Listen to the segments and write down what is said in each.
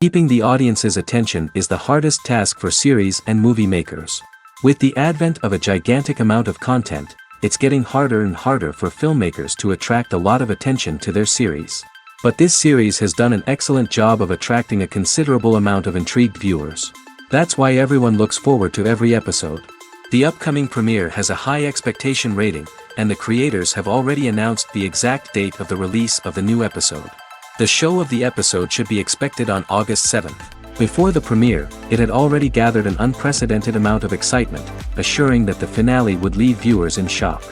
Keeping the audience's attention is the hardest task for series and movie makers. With the advent of a gigantic amount of content, it's getting harder and harder for filmmakers to attract a lot of attention to their series. But this series has done an excellent job of attracting a considerable amount of intrigued viewers. That's why everyone looks forward to every episode. The upcoming premiere has a high expectation rating, and the creators have already announced the exact date of the release of the new episode. The show of the episode should be expected on August 7th. Before the premiere, it had already gathered an unprecedented amount of excitement, assuring that the finale would leave viewers in shock.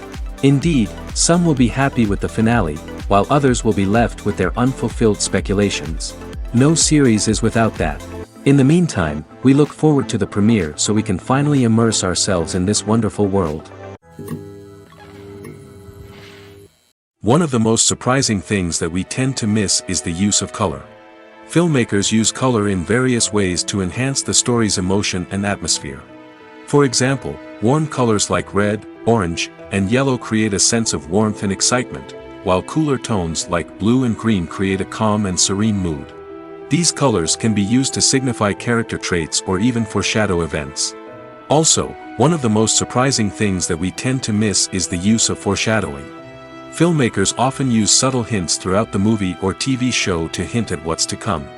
Indeed, some will be happy with the finale, while others will be left with their unfulfilled speculations. No series is without that. In the meantime, we look forward to the premiere so we can finally immerse ourselves in this wonderful world. One of the most surprising things that we tend to miss is the use of color. Filmmakers use color in various ways to enhance the story's emotion and atmosphere. For example, warm colors like red, orange, and yellow create a sense of warmth and excitement, while cooler tones like blue and green create a calm and serene mood. These colors can be used to signify character traits or even foreshadow events. Also, one of the most surprising things that we tend to miss is the use of foreshadowing. Filmmakers often use subtle hints throughout the movie or TV show to hint at what's to come.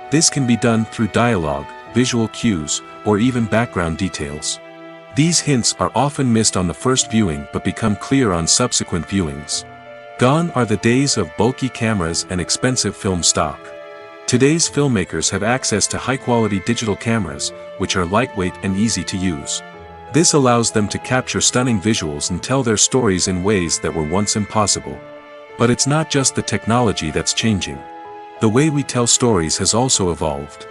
This can be done through dialogue, visual cues, or even background details. These hints are often missed on the first viewing but become clear on subsequent viewings. Gone are the days of bulky cameras and expensive film stock. Today's filmmakers have access to high-quality digital cameras, which are lightweight and easy to use. This allows them to capture stunning visuals and tell their stories in ways that were once impossible. But it's not just the technology that's changing. The way we tell stories has also evolved.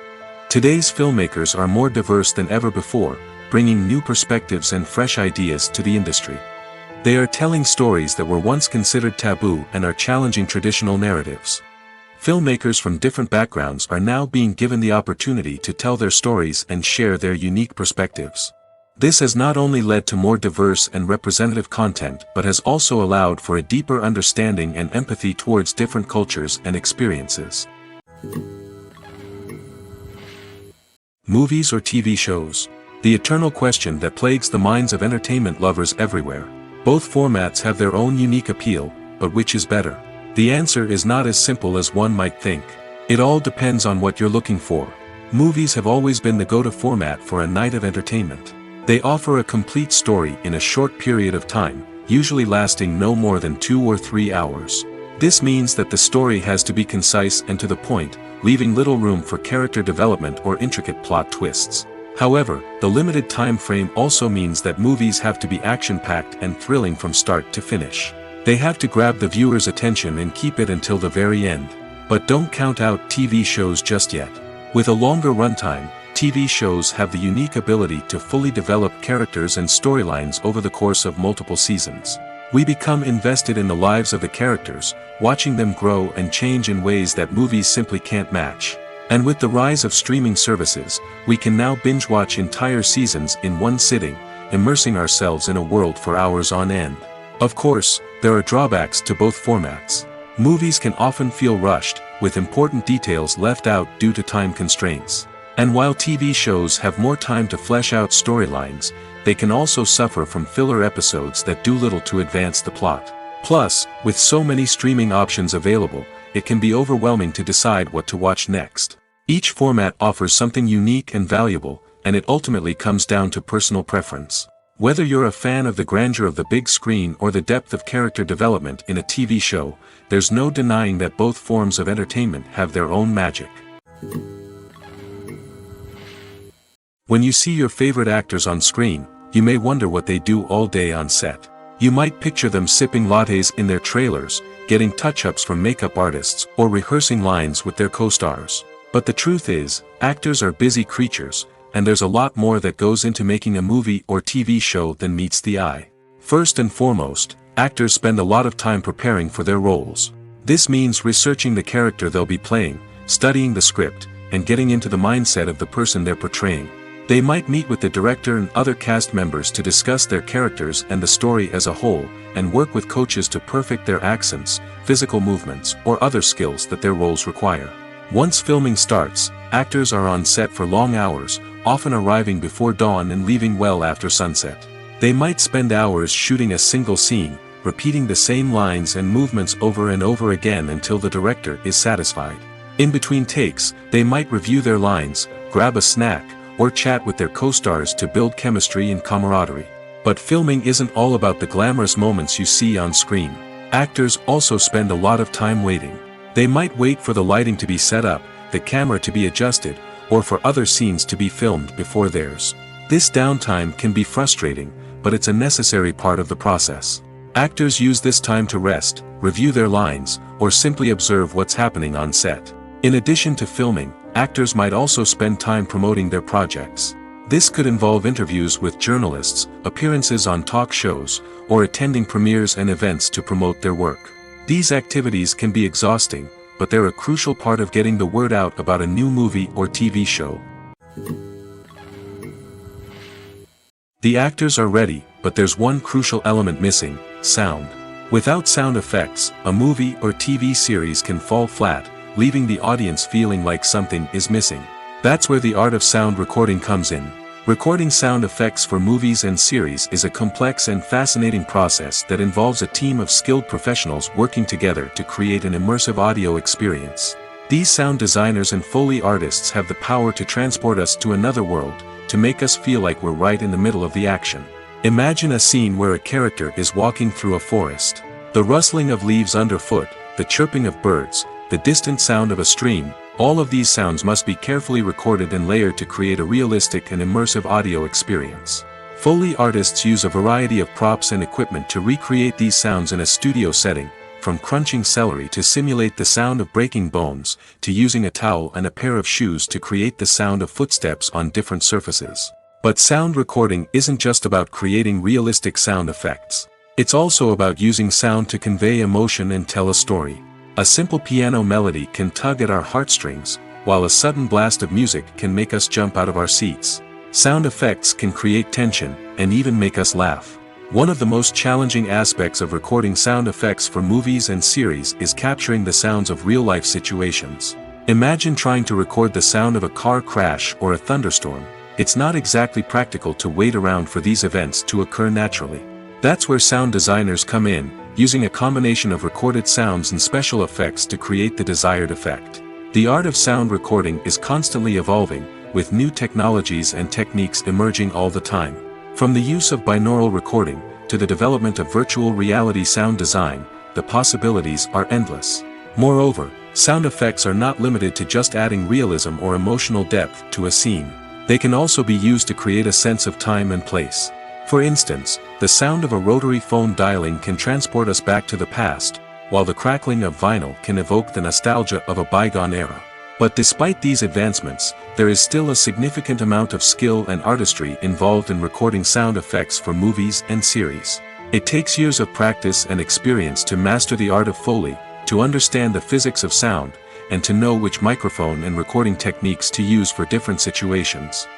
Today's filmmakers are more diverse than ever before, bringing new perspectives and fresh ideas to the industry. They are telling stories that were once considered taboo and are challenging traditional narratives. Filmmakers from different backgrounds are now being given the opportunity to tell their stories and share their unique perspectives. This has not only led to more diverse and representative content but has also allowed for a deeper understanding and empathy towards different cultures and experiences. Movies or TV shows? The eternal question that plagues the minds of entertainment lovers everywhere. Both formats have their own unique appeal, but which is better? The answer is not as simple as one might think. It all depends on what you're looking for. Movies have always been the go-to format for a night of entertainment. They offer a complete story in a short period of time, usually lasting no more than 2 or 3 hours. This means that the story has to be concise and to the point, leaving little room for character development or intricate plot twists. However, the limited time frame also means that movies have to be action-packed and thrilling from start to finish. They have to grab the viewer's attention and keep it until the very end. But don't count out TV shows just yet. With a longer runtime, TV shows have the unique ability to fully develop characters and storylines over the course of multiple seasons. We become invested in the lives of the characters, watching them grow and change in ways that movies simply can't match. And with the rise of streaming services, we can now binge-watch entire seasons in one sitting, immersing ourselves in a world for hours on end. Of course, there are drawbacks to both formats. Movies can often feel rushed, with important details left out due to time constraints. And while TV shows have more time to flesh out storylines, they can also suffer from filler episodes that do little to advance the plot. Plus, with so many streaming options available, it can be overwhelming to decide what to watch next. Each format offers something unique and valuable, and it ultimately comes down to personal preference. Whether you're a fan of the grandeur of the big screen or the depth of character development in a TV show, there's no denying that both forms of entertainment have their own magic. When you see your favorite actors on screen, you may wonder what they do all day on set. You might picture them sipping lattes in their trailers, getting touch-ups from makeup artists, or rehearsing lines with their co-stars. But the truth is, actors are busy creatures, and there's a lot more that goes into making a movie or TV show than meets the eye. First and foremost, actors spend a lot of time preparing for their roles. This means researching the character they'll be playing, studying the script, and getting into the mindset of the person they're portraying. They might meet with the director and other cast members to discuss their characters and the story as a whole, and work with coaches to perfect their accents, physical movements, or other skills that their roles require. Once filming starts, actors are on set for long hours, often arriving before dawn and leaving well after sunset. They might spend hours shooting a single scene, repeating the same lines and movements over and over again until the director is satisfied. In between takes, they might review their lines, grab a snack, or chat with their co-stars to build chemistry and camaraderie. But filming isn't all about the glamorous moments you see on screen. Actors also spend a lot of time waiting. They might wait for the lighting to be set up, the camera to be adjusted, or for other scenes to be filmed before theirs. This downtime can be frustrating, but it's a necessary part of the process. Actors use this time to rest, review their lines, or simply observe what's happening on set. In addition to filming, actors might also spend time promoting their projects. This could involve interviews with journalists, appearances on talk shows, or attending premieres and events to promote their work. These activities can be exhausting, but they're a crucial part of getting the word out about a new movie or TV show. The actors are ready, but there's one crucial element missing: sound. Without sound effects, a movie or TV series can fall flat, leaving the audience feeling like something is missing. That's where the art of sound recording comes in. Recording sound effects for movies and series is a complex and fascinating process that involves a team of skilled professionals working together to create an immersive audio experience. These sound designers and Foley artists have the power to transport us to another world, to make us feel like we're right in the middle of the action. Imagine a scene where a character is walking through a forest. The rustling of leaves underfoot, the chirping of birds, the distant sound of a stream, all of these sounds must be carefully recorded and layered to create a realistic and immersive audio experience. Foley artists use a variety of props and equipment to recreate these sounds in a studio setting, from crunching celery to simulate the sound of breaking bones, to using a towel and a pair of shoes to create the sound of footsteps on different surfaces. But sound recording isn't just about creating realistic sound effects. It's also about using sound to convey emotion and tell a story. A simple piano melody can tug at our heartstrings, while a sudden blast of music can make us jump out of our seats. Sound effects can create tension, and even make us laugh. One of the most challenging aspects of recording sound effects for movies and series is capturing the sounds of real-life situations. Imagine trying to record the sound of a car crash or a thunderstorm. It's not exactly practical to wait around for these events to occur naturally. That's where sound designers come in, using a combination of recorded sounds and special effects to create the desired effect. The art of sound recording is constantly evolving, with new technologies and techniques emerging all the time. From the use of binaural recording, to the development of virtual reality sound design, the possibilities are endless. Moreover, sound effects are not limited to just adding realism or emotional depth to a scene. They can also be used to create a sense of time and place. For instance, the sound of a rotary phone dialing can transport us back to the past, while the crackling of vinyl can evoke the nostalgia of a bygone era. But despite these advancements, there is still a significant amount of skill and artistry involved in recording sound effects for movies and series. It takes years of practice and experience to master the art of Foley, to understand the physics of sound, and to know which microphone and recording techniques to use for different situations.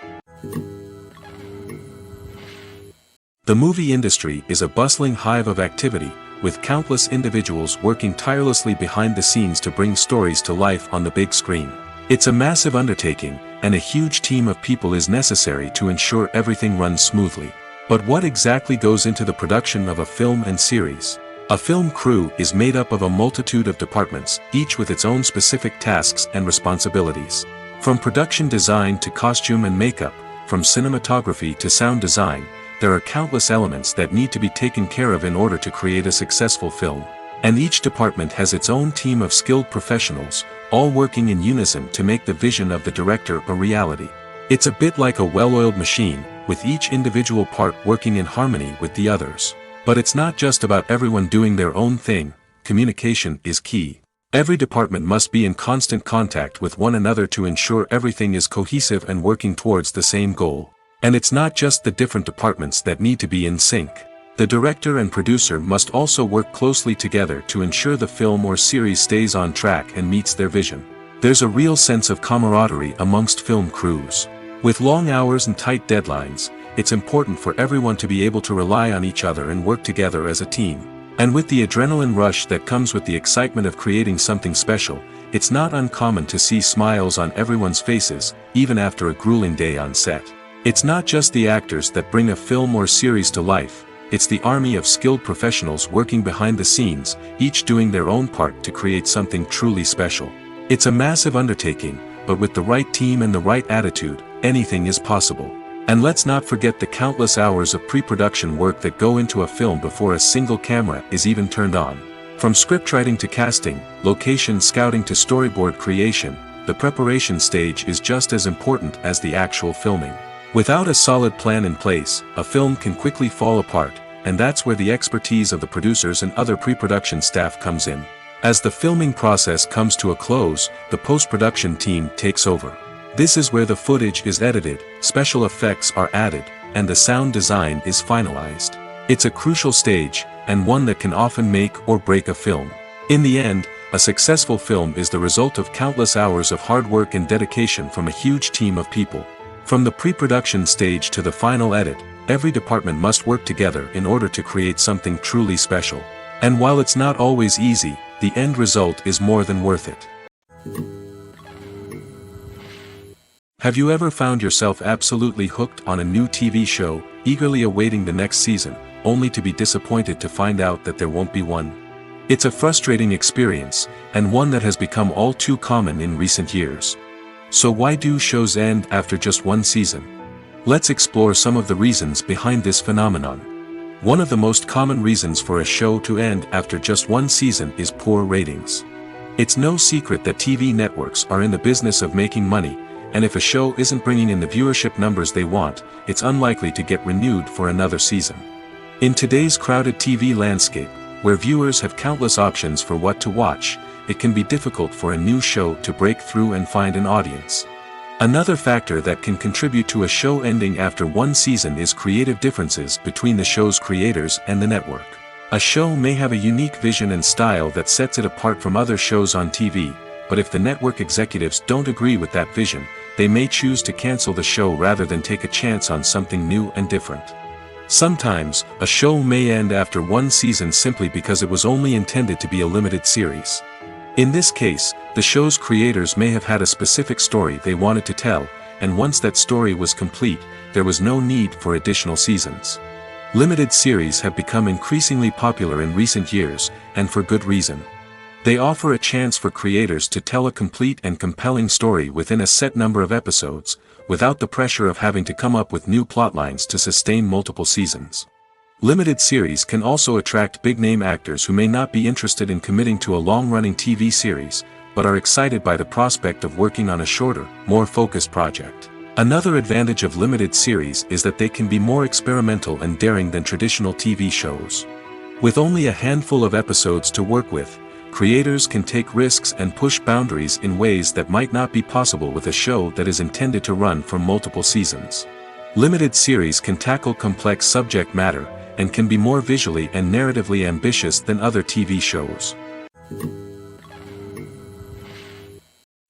The movie industry is a bustling hive of activity, with countless individuals working tirelessly behind the scenes to bring stories to life on the big screen. It's a massive undertaking, and a huge team of people is necessary to ensure everything runs smoothly. But what exactly goes into the production of a film and series? A film crew is made up of a multitude of departments, each with its own specific tasks and responsibilities. From production design to costume and makeup, from cinematography to sound design, there are countless elements that need to be taken care of in order to create a successful film. And each department has its own team of skilled professionals, all working in unison to make the vision of the director a reality. It's a bit like a well-oiled machine, with each individual part working in harmony with the others. But it's not just about everyone doing their own thing. Communication is key. Every department must be in constant contact with one another to ensure everything is cohesive and working towards the same goal. And it's not just the different departments that need to be in sync. The director and producer must also work closely together to ensure the film or series stays on track and meets their vision. There's a real sense of camaraderie amongst film crews. With long hours and tight deadlines, it's important for everyone to be able to rely on each other and work together as a team. And with the adrenaline rush that comes with the excitement of creating something special, it's not uncommon to see smiles on everyone's faces, even after a grueling day on set. It's not just the actors that bring a film or series to life, it's the army of skilled professionals working behind the scenes, each doing their own part to create something truly special. It's a massive undertaking, but with the right team and the right attitude, anything is possible. And let's not forget the countless hours of pre-production work that go into a film before a single camera is even turned on. From scriptwriting to casting, location scouting to storyboard creation, the preparation stage is just as important as the actual filming. Without a solid plan in place, a film can quickly fall apart, and that's where the expertise of the producers and other pre-production staff comes in. As the filming process comes to a close, the post-production team takes over. This is where the footage is edited, special effects are added, and the sound design is finalized. It's a crucial stage, and one that can often make or break a film. In the end, a successful film is the result of countless hours of hard work and dedication from a huge team of people. From the pre-production stage to the final edit, every department must work together in order to create something truly special. And while it's not always easy, the end result is more than worth it. Have you ever found yourself absolutely hooked on a new TV show, eagerly awaiting the next season, only to be disappointed to find out that there won't be one? It's a frustrating experience, and one that has become all too common in recent years. So why do shows end after just one season? Let's explore some of the reasons behind this phenomenon. One of the most common reasons for a show to end after just one season is poor ratings. It's no secret that TV networks are in the business of making money, and if a show isn't bringing in the viewership numbers they want, it's unlikely to get renewed for another season. In today's crowded TV landscape, where viewers have countless options for what to watch, it can be difficult for a new show to break through and find an audience. Another factor that can contribute to a show ending after one season is creative differences between the show's creators and the network. A show may have a unique vision and style that sets it apart from other shows on TV, but if the network executives don't agree with that vision, they may choose to cancel the show rather than take a chance on something new and different. Sometimes, a show may end after one season simply because it was only intended to be a limited series. In this case, the show's creators may have had a specific story they wanted to tell, and once that story was complete, there was no need for additional seasons. Limited series have become increasingly popular in recent years, and for good reason. They offer a chance for creators to tell a complete and compelling story within a set number of episodes, without the pressure of having to come up with new plotlines to sustain multiple seasons. Limited series can also attract big-name actors who may not be interested in committing to a long-running TV series, but are excited by the prospect of working on a shorter, more focused project. Another advantage of limited series is that they can be more experimental and daring than traditional TV shows. With only a handful of episodes to work with, creators can take risks and push boundaries in ways that might not be possible with a show that is intended to run for multiple seasons. Limited series can tackle complex subject matter, and can be more visually and narratively ambitious than other TV shows.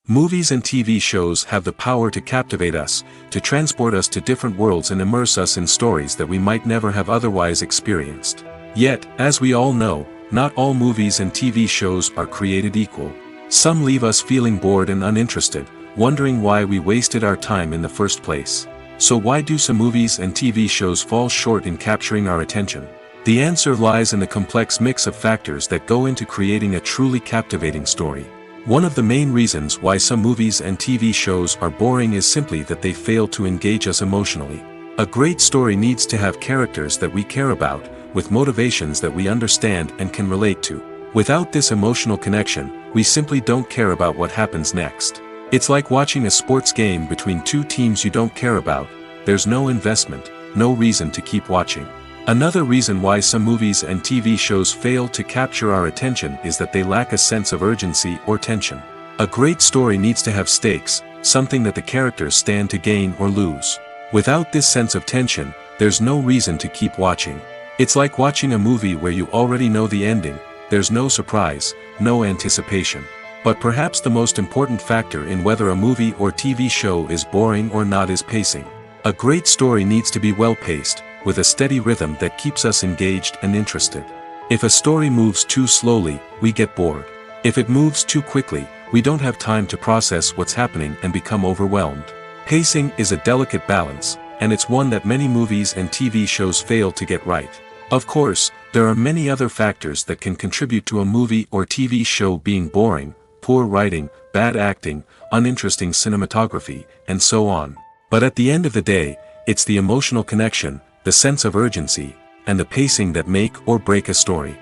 Movies and TV shows have the power to captivate us, to transport us to different worlds and immerse us in stories that we might never have otherwise experienced. Yet, as we all know, not all movies and TV shows are created equal. Some leave us feeling bored and uninterested, wondering why we wasted our time in the first place. So why do some movies and TV shows fall short in capturing our attention? The answer lies in the complex mix of factors that go into creating a truly captivating story. One of the main reasons why some movies and TV shows are boring is simply that they fail to engage us emotionally. A great story needs to have characters that we care about, with motivations that we understand and can relate to. Without this emotional connection, we simply don't care about what happens next. It's like watching a sports game between two teams you don't care about. There's no investment, no reason to keep watching. Another reason why some movies and TV shows fail to capture our attention is that they lack a sense of urgency or tension. A great story needs to have stakes, something that the characters stand to gain or lose. Without this sense of tension, there's no reason to keep watching. It's like watching a movie where you already know the ending. There's no surprise, no anticipation. But perhaps the most important factor in whether a movie or TV show is boring or not is pacing. A great story needs to be well-paced, with a steady rhythm that keeps us engaged and interested. If a story moves too slowly, we get bored. If it moves too quickly, we don't have time to process what's happening and become overwhelmed. Pacing is a delicate balance, and it's one that many movies and TV shows fail to get right. Of course, there are many other factors that can contribute to a movie or TV show being boring: poor writing, bad acting, uninteresting cinematography, and so on. But at the end of the day, it's the emotional connection, the sense of urgency, and the pacing that make or break a story.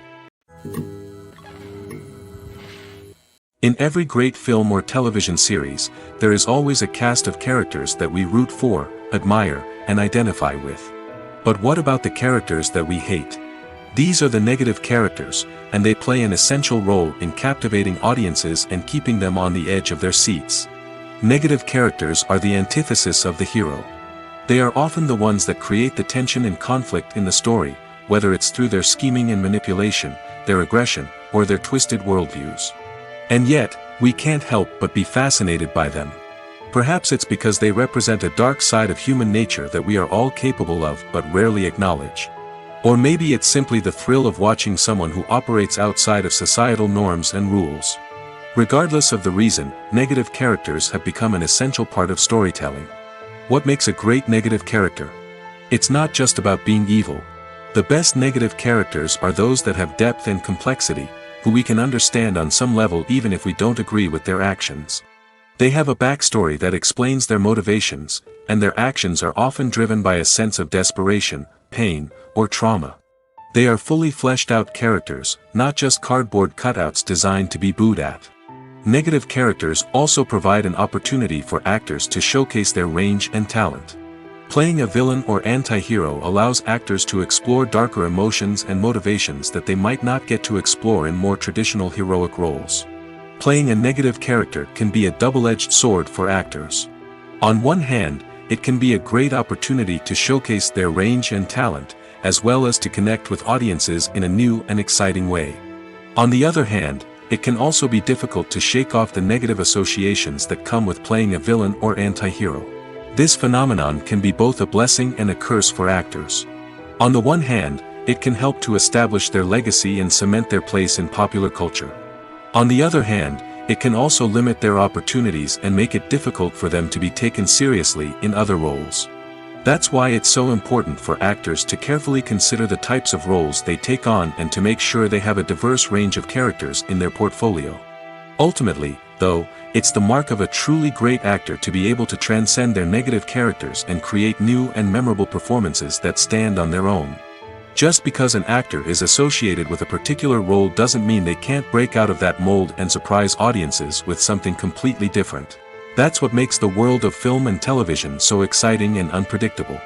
In every great film or television series, there is always a cast of characters that we root for, admire, and identify with. But what about the characters that we hate? These are the negative characters, and they play an essential role in captivating audiences and keeping them on the edge of their seats. Negative characters are the antithesis of the hero. They are often the ones that create the tension and conflict in the story, whether it's through their scheming and manipulation, their aggression, or their twisted worldviews. And yet, we can't help but be fascinated by them. Perhaps it's because they represent a dark side of human nature that we are all capable of but rarely acknowledge. Or maybe it's simply the thrill of watching someone who operates outside of societal norms and rules. Regardless of the reason, negative characters have become an essential part of storytelling. What makes a great negative character? It's not just about being evil. The best negative characters are those that have depth and complexity, who we can understand on some level even if we don't agree with their actions. They have a backstory that explains their motivations, and their actions are often driven by a sense of desperation, pain, or trauma. They are fully fleshed out characters, not just cardboard cutouts designed to be booed at. Negative characters also provide an opportunity for actors to showcase their range and talent. Playing a villain or anti-hero allows actors to explore darker emotions and motivations that they might not get to explore in more traditional heroic roles. Playing a negative character can be a double-edged sword for actors. On one hand, it can be a great opportunity to showcase their range and talent, as well as to connect with audiences in a new and exciting way. On the other hand, it can also be difficult to shake off the negative associations that come with playing a villain or anti-hero. This phenomenon can be both a blessing and a curse for actors. On the one hand, it can help to establish their legacy and cement their place in popular culture. On the other hand, it can also limit their opportunities and make it difficult for them to be taken seriously in other roles. That's why it's so important for actors to carefully consider the types of roles they take on and to make sure they have a diverse range of characters in their portfolio. Ultimately, though, it's the mark of a truly great actor to be able to transcend their negative characters and create new and memorable performances that stand on their own. Just because an actor is associated with a particular role doesn't mean they can't break out of that mold and surprise audiences with something completely different. That's what makes the world of film and television so exciting and unpredictable.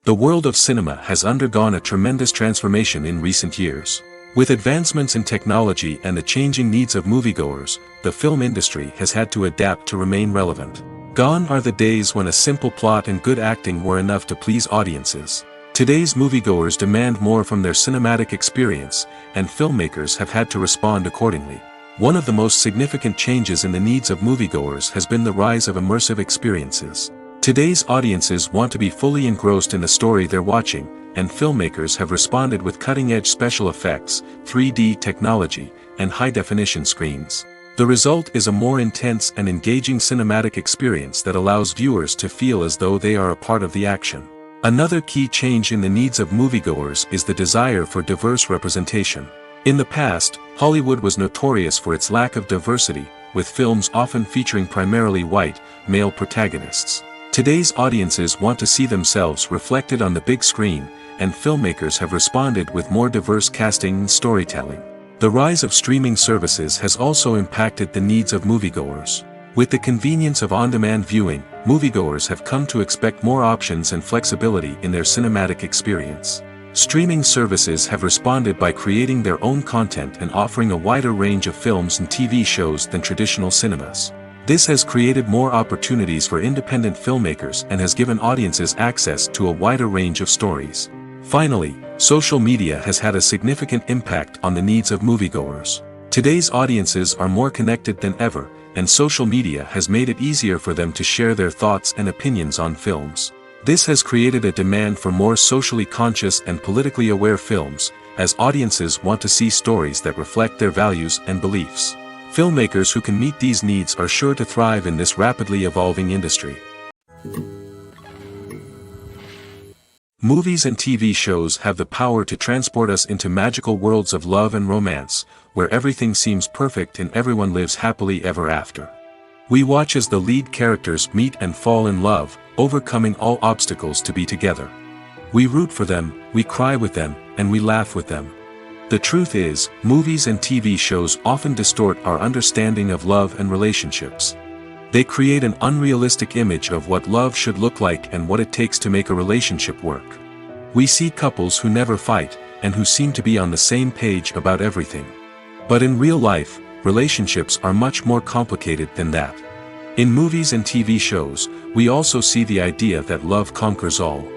The world of cinema has undergone a tremendous transformation in recent years. With advancements in technology and the changing needs of moviegoers, the film industry has had to adapt to remain relevant. Gone are the days when a simple plot and good acting were enough to please audiences. Today's moviegoers demand more from their cinematic experience, and filmmakers have had to respond accordingly. One of the most significant changes in the needs of moviegoers has been the rise of immersive experiences. Today's audiences want to be fully engrossed in the story they're watching, and filmmakers have responded with cutting-edge special effects, 3D technology, and high-definition screens. The result is a more intense and engaging cinematic experience that allows viewers to feel as though they are a part of the action. Another key change in the needs of moviegoers is the desire for diverse representation. In the past, Hollywood was notorious for its lack of diversity, with films often featuring primarily white, male protagonists. Today's audiences want to see themselves reflected on the big screen, and filmmakers have responded with more diverse casting and storytelling. The rise of streaming services has also impacted the needs of moviegoers. With the convenience of on-demand viewing, moviegoers have come to expect more options and flexibility in their cinematic experience. Streaming services have responded by creating their own content and offering a wider range of films and TV shows than traditional cinemas. This has created more opportunities for independent filmmakers and has given audiences access to a wider range of stories. Finally, social media has had a significant impact on the needs of moviegoers. Today's audiences are more connected than ever, and social media has made it easier for them to share their thoughts and opinions on films. This has created a demand for more socially conscious and politically aware films, as audiences want to see stories that reflect their values and beliefs. Filmmakers who can meet these needs are sure to thrive in this rapidly evolving industry. Movies and TV shows have the power to transport us into magical worlds of love and romance, where everything seems perfect and everyone lives happily ever after. We watch as the lead characters meet and fall in love, overcoming all obstacles to be together. We root for them, we cry with them, and we laugh with them. The truth is, movies and TV shows often distort our understanding of love and relationships. They create an unrealistic image of what love should look like and what it takes to make a relationship work. We see couples who never fight, and who seem to be on the same page about everything. But in real life, relationships are much more complicated than that. In movies and TV shows, we also see the idea that love conquers all.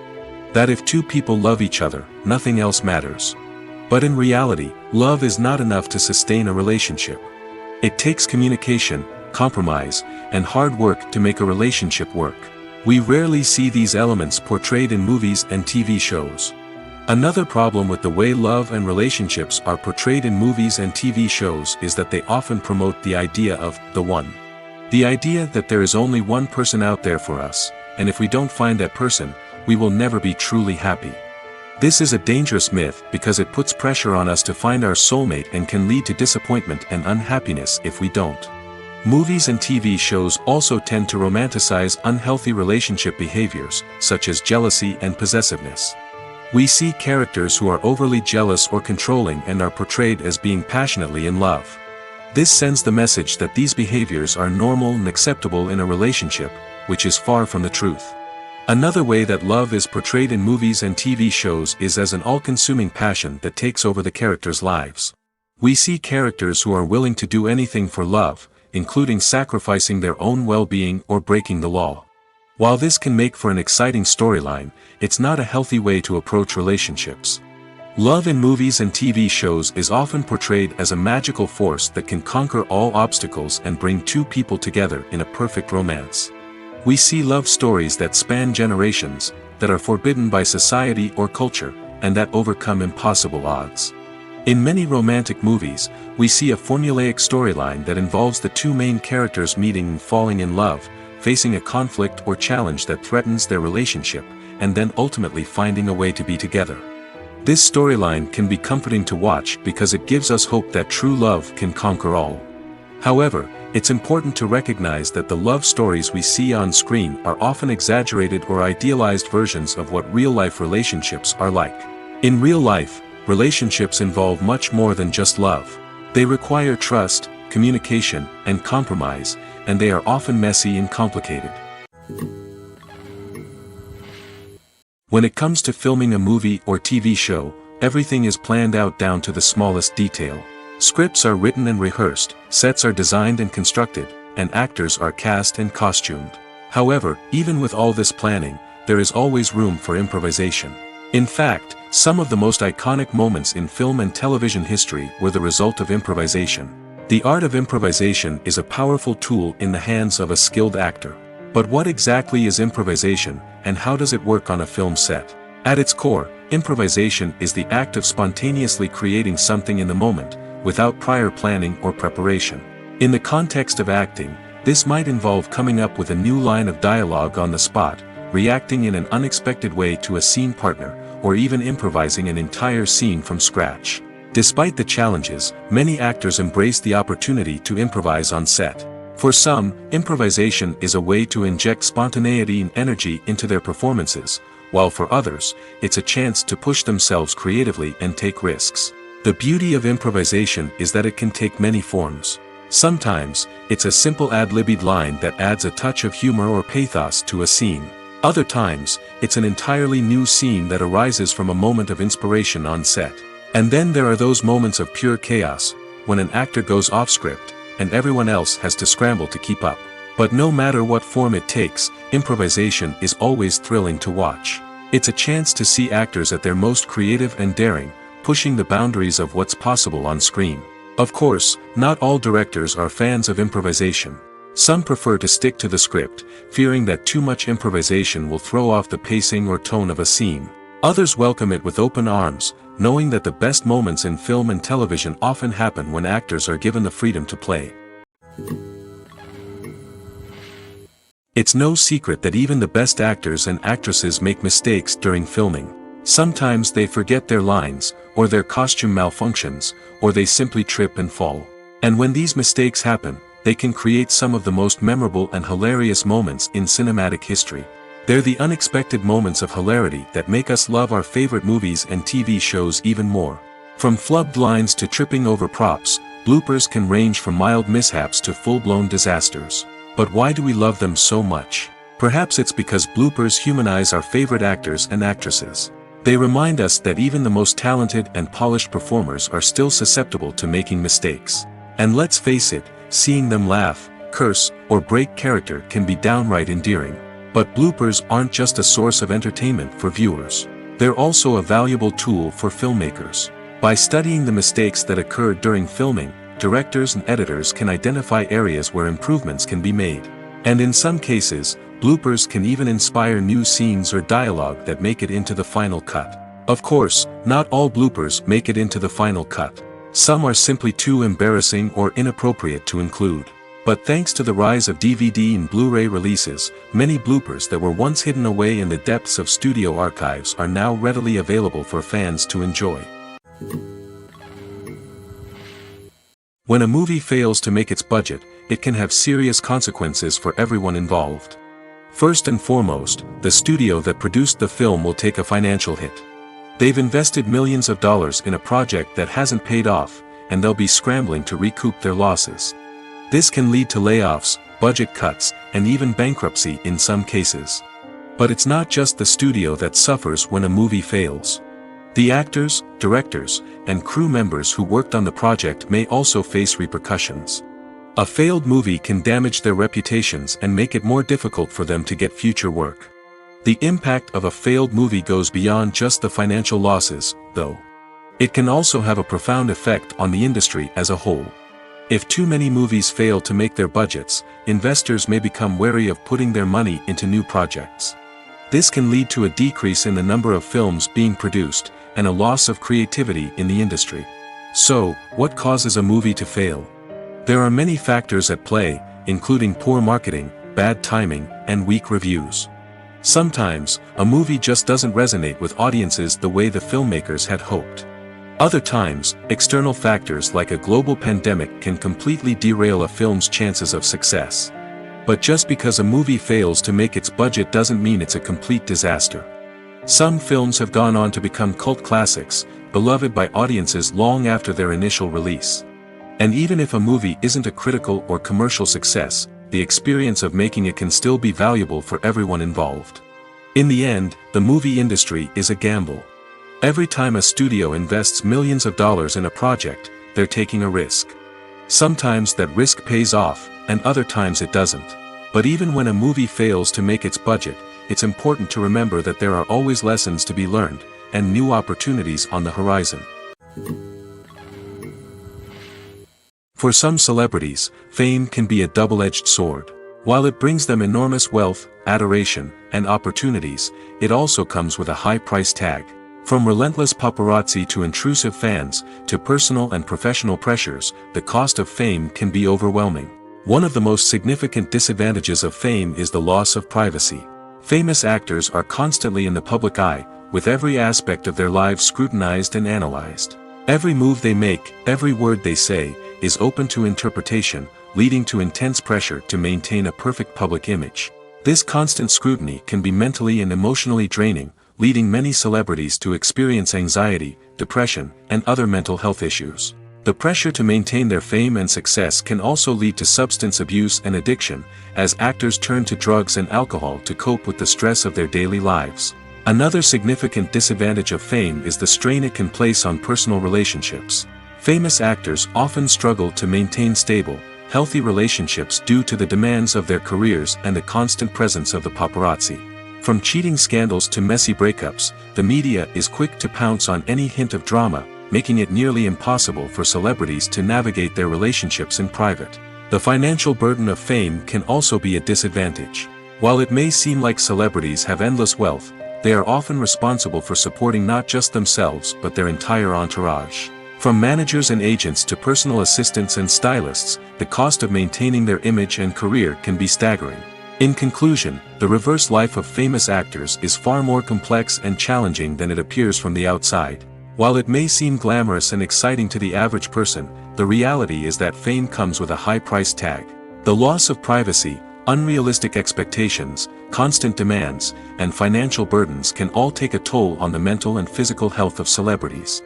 That if two people love each other, nothing else matters. But in reality, love is not enough to sustain a relationship. It takes communication, compromise, and hard work to make a relationship work. We rarely see these elements portrayed in movies and TV shows. Another problem with the way love and relationships are portrayed in movies and TV shows is that they often promote the idea of the one. The idea that there is only one person out there for us, and if we don't find that person, we will never be truly happy. This is a dangerous myth because it puts pressure on us to find our soulmate and can lead to disappointment and unhappiness if we don't. Movies and TV shows also tend to romanticize unhealthy relationship behaviors, such as jealousy and possessiveness. We see characters who are overly jealous or controlling and are portrayed as being passionately in love. This sends the message that these behaviors are normal and acceptable in a relationship, which is far from the truth. Another way that love is portrayed in movies and TV shows is as an all-consuming passion that takes over the characters' lives. We see characters who are willing to do anything for love, including sacrificing their own well-being or breaking the law. While this can make for an exciting storyline, it's not a healthy way to approach relationships. Love in movies and TV shows is often portrayed as a magical force that can conquer all obstacles and bring two people together in a perfect romance. We see love stories that span generations, that are forbidden by society or culture, and that overcome impossible odds. In many romantic movies, we see a formulaic storyline that involves the two main characters meeting and falling in love, facing a conflict or challenge that threatens their relationship, and then ultimately finding a way to be together. This storyline can be comforting to watch because it gives us hope that true love can conquer all. However, it's important to recognize that the love stories we see on screen are often exaggerated or idealized versions of what real-life relationships are like. In real life, relationships involve much more than just love. They require trust, communication, and compromise, and they are often messy and complicated. When it comes to filming a movie or TV show, everything is planned out down to the smallest detail. Scripts are written and rehearsed, sets are designed and constructed, and actors are cast and costumed. However, even with all this planning, there is always room for improvisation. In fact, some of the most iconic moments in film and television history were the result of improvisation. The art of improvisation is a powerful tool in the hands of a skilled actor. But what exactly is improvisation, and how does it work on a film set? At its core, improvisation is the act of spontaneously creating something in the moment, without prior planning or preparation. In the context of acting, this might involve coming up with a new line of dialogue on the spot, reacting in an unexpected way to a scene partner, or even improvising an entire scene from scratch. Despite the challenges, many actors embrace the opportunity to improvise on set. For some, improvisation is a way to inject spontaneity and energy into their performances, while for others, it's a chance to push themselves creatively and take risks. The beauty of improvisation is that it can take many forms. Sometimes, it's a simple ad-libbed line that adds a touch of humor or pathos to a scene. Other times, it's an entirely new scene that arises from a moment of inspiration on set. And then there are those moments of pure chaos, when an actor goes off script, and everyone else has to scramble to keep up. But no matter what form it takes, improvisation is always thrilling to watch. It's a chance to see actors at their most creative and daring, pushing the boundaries of what's possible on screen. Of course, not all directors are fans of improvisation. Some prefer to stick to the script, fearing that too much improvisation will throw off the pacing or tone of a scene. Others welcome it with open arms, knowing that the best moments in film and television often happen when actors are given the freedom to play. It's no secret that even the best actors and actresses make mistakes during filming. Sometimes they forget their lines, or their costume malfunctions, or they simply trip and fall. And when these mistakes happen, they can create some of the most memorable and hilarious moments in cinematic history. They're the unexpected moments of hilarity that make us love our favorite movies and TV shows even more. From flubbed lines to tripping over props, bloopers can range from mild mishaps to full-blown disasters. But why do we love them so much? Perhaps it's because bloopers humanize our favorite actors and actresses. They remind us that even the most talented and polished performers are still susceptible to making mistakes. And let's face it, seeing them laugh, curse, or break character can be downright endearing. But bloopers aren't just a source of entertainment for viewers. They're also a valuable tool for filmmakers. By studying the mistakes that occurred during filming, directors and editors can identify areas where improvements can be made. And in some cases, bloopers can even inspire new scenes or dialogue that make it into the final cut. Of course, not all bloopers make it into the final cut. Some are simply too embarrassing or inappropriate to include. But thanks to the rise of DVD and Blu-ray releases, many bloopers that were once hidden away in the depths of studio archives are now readily available for fans to enjoy. When a movie fails to make its budget, it can have serious consequences for everyone involved. First and foremost, the studio that produced the film will take a financial hit. They've invested millions of dollars in a project that hasn't paid off, and they'll be scrambling to recoup their losses. This can lead to layoffs, budget cuts, and even bankruptcy in some cases. But it's not just the studio that suffers when a movie fails. The actors, directors, and crew members who worked on the project may also face repercussions. A failed movie can damage their reputations and make it more difficult for them to get future work. The impact of a failed movie goes beyond just the financial losses, though. It can also have a profound effect on the industry as a whole. If too many movies fail to make their budgets, investors may become wary of putting their money into new projects. This can lead to a decrease in the number of films being produced, and a loss of creativity in the industry. So, what causes a movie to fail? There are many factors at play, including poor marketing, bad timing, and weak reviews. Sometimes, a movie just doesn't resonate with audiences the way the filmmakers had hoped. Other times, external factors like a global pandemic can completely derail a film's chances of success. But just because a movie fails to make its budget doesn't mean it's a complete disaster. Some films have gone on to become cult classics, beloved by audiences long after their initial release. And even if a movie isn't a critical or commercial success, the experience of making it can still be valuable for everyone involved. In the end, the movie industry is a gamble. Every time a studio invests millions of dollars in a project, they're taking a risk. Sometimes that risk pays off, and other times it doesn't. But even when a movie fails to make its budget, it's important to remember that there are always lessons to be learned, and new opportunities on the horizon. For some celebrities, fame can be a double-edged sword. While it brings them enormous wealth, adoration, and opportunities, it also comes with a high price tag. From relentless paparazzi to intrusive fans, to personal and professional pressures, the cost of fame can be overwhelming. One of the most significant disadvantages of fame is the loss of privacy. Famous actors are constantly in the public eye, with every aspect of their lives scrutinized and analyzed. Every move they make, every word they say, is open to interpretation, leading to intense pressure to maintain a perfect public image. This constant scrutiny can be mentally and emotionally draining, leading many celebrities to experience anxiety, depression, and other mental health issues. The pressure to maintain their fame and success can also lead to substance abuse and addiction, as actors turn to drugs and alcohol to cope with the stress of their daily lives. Another significant disadvantage of fame is the strain it can place on personal relationships. Famous actors often struggle to maintain stable, healthy relationships due to the demands of their careers and the constant presence of the paparazzi. From cheating scandals to messy breakups, the media is quick to pounce on any hint of drama, making it nearly impossible for celebrities to navigate their relationships in private. The financial burden of fame can also be a disadvantage. While it may seem like celebrities have endless wealth, they are often responsible for supporting not just themselves but their entire entourage. From managers and agents to personal assistants and stylists, the cost of maintaining their image and career can be staggering. In conclusion, the reverse life of famous actors is far more complex and challenging than it appears from the outside. While it may seem glamorous and exciting to the average person, the reality is that fame comes with a high price tag. The loss of privacy, unrealistic expectations, constant demands, and financial burdens can all take a toll on the mental and physical health of celebrities.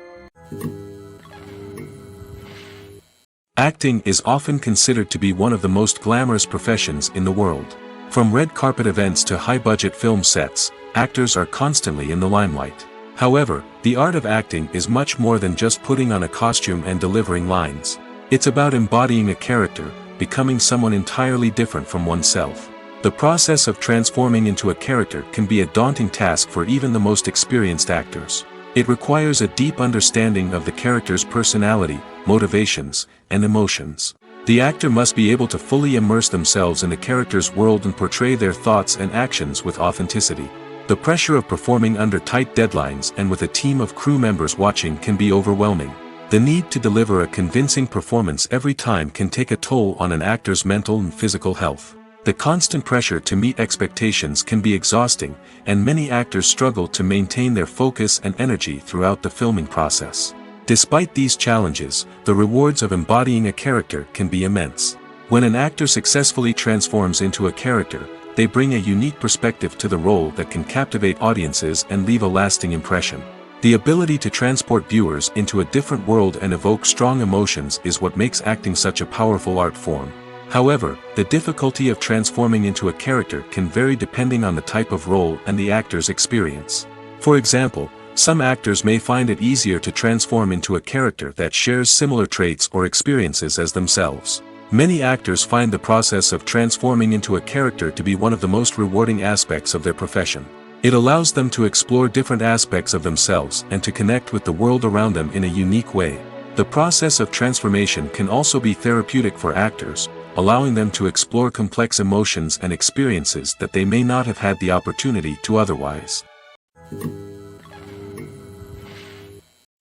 Acting is often considered to be one of the most glamorous professions in the world. From red carpet events to high-budget film sets, actors are constantly in the limelight. However, the art of acting is much more than just putting on a costume and delivering lines. It's about embodying a character, becoming someone entirely different from oneself. The process of transforming into a character can be a daunting task for even the most experienced actors. It requires a deep understanding of the character's personality, motivations, and emotions. The actor must be able to fully immerse themselves in the character's world and portray their thoughts and actions with authenticity. The pressure of performing under tight deadlines and with a team of crew members watching can be overwhelming. The need to deliver a convincing performance every time can take a toll on an actor's mental and physical health. The constant pressure to meet expectations can be exhausting, and many actors struggle to maintain their focus and energy throughout the filming process. Despite these challenges, the rewards of embodying a character can be immense. When an actor successfully transforms into a character, they bring a unique perspective to the role that can captivate audiences and leave a lasting impression. The ability to transport viewers into a different world and evoke strong emotions is what makes acting such a powerful art form. However, the difficulty of transforming into a character can vary depending on the type of role and the actor's experience. For example, some actors may find it easier to transform into a character that shares similar traits or experiences as themselves. Many actors find the process of transforming into a character to be one of the most rewarding aspects of their profession. It allows them to explore different aspects of themselves and to connect with the world around them in a unique way. The process of transformation can also be therapeutic for actors, allowing them to explore complex emotions and experiences that they may not have had the opportunity to otherwise.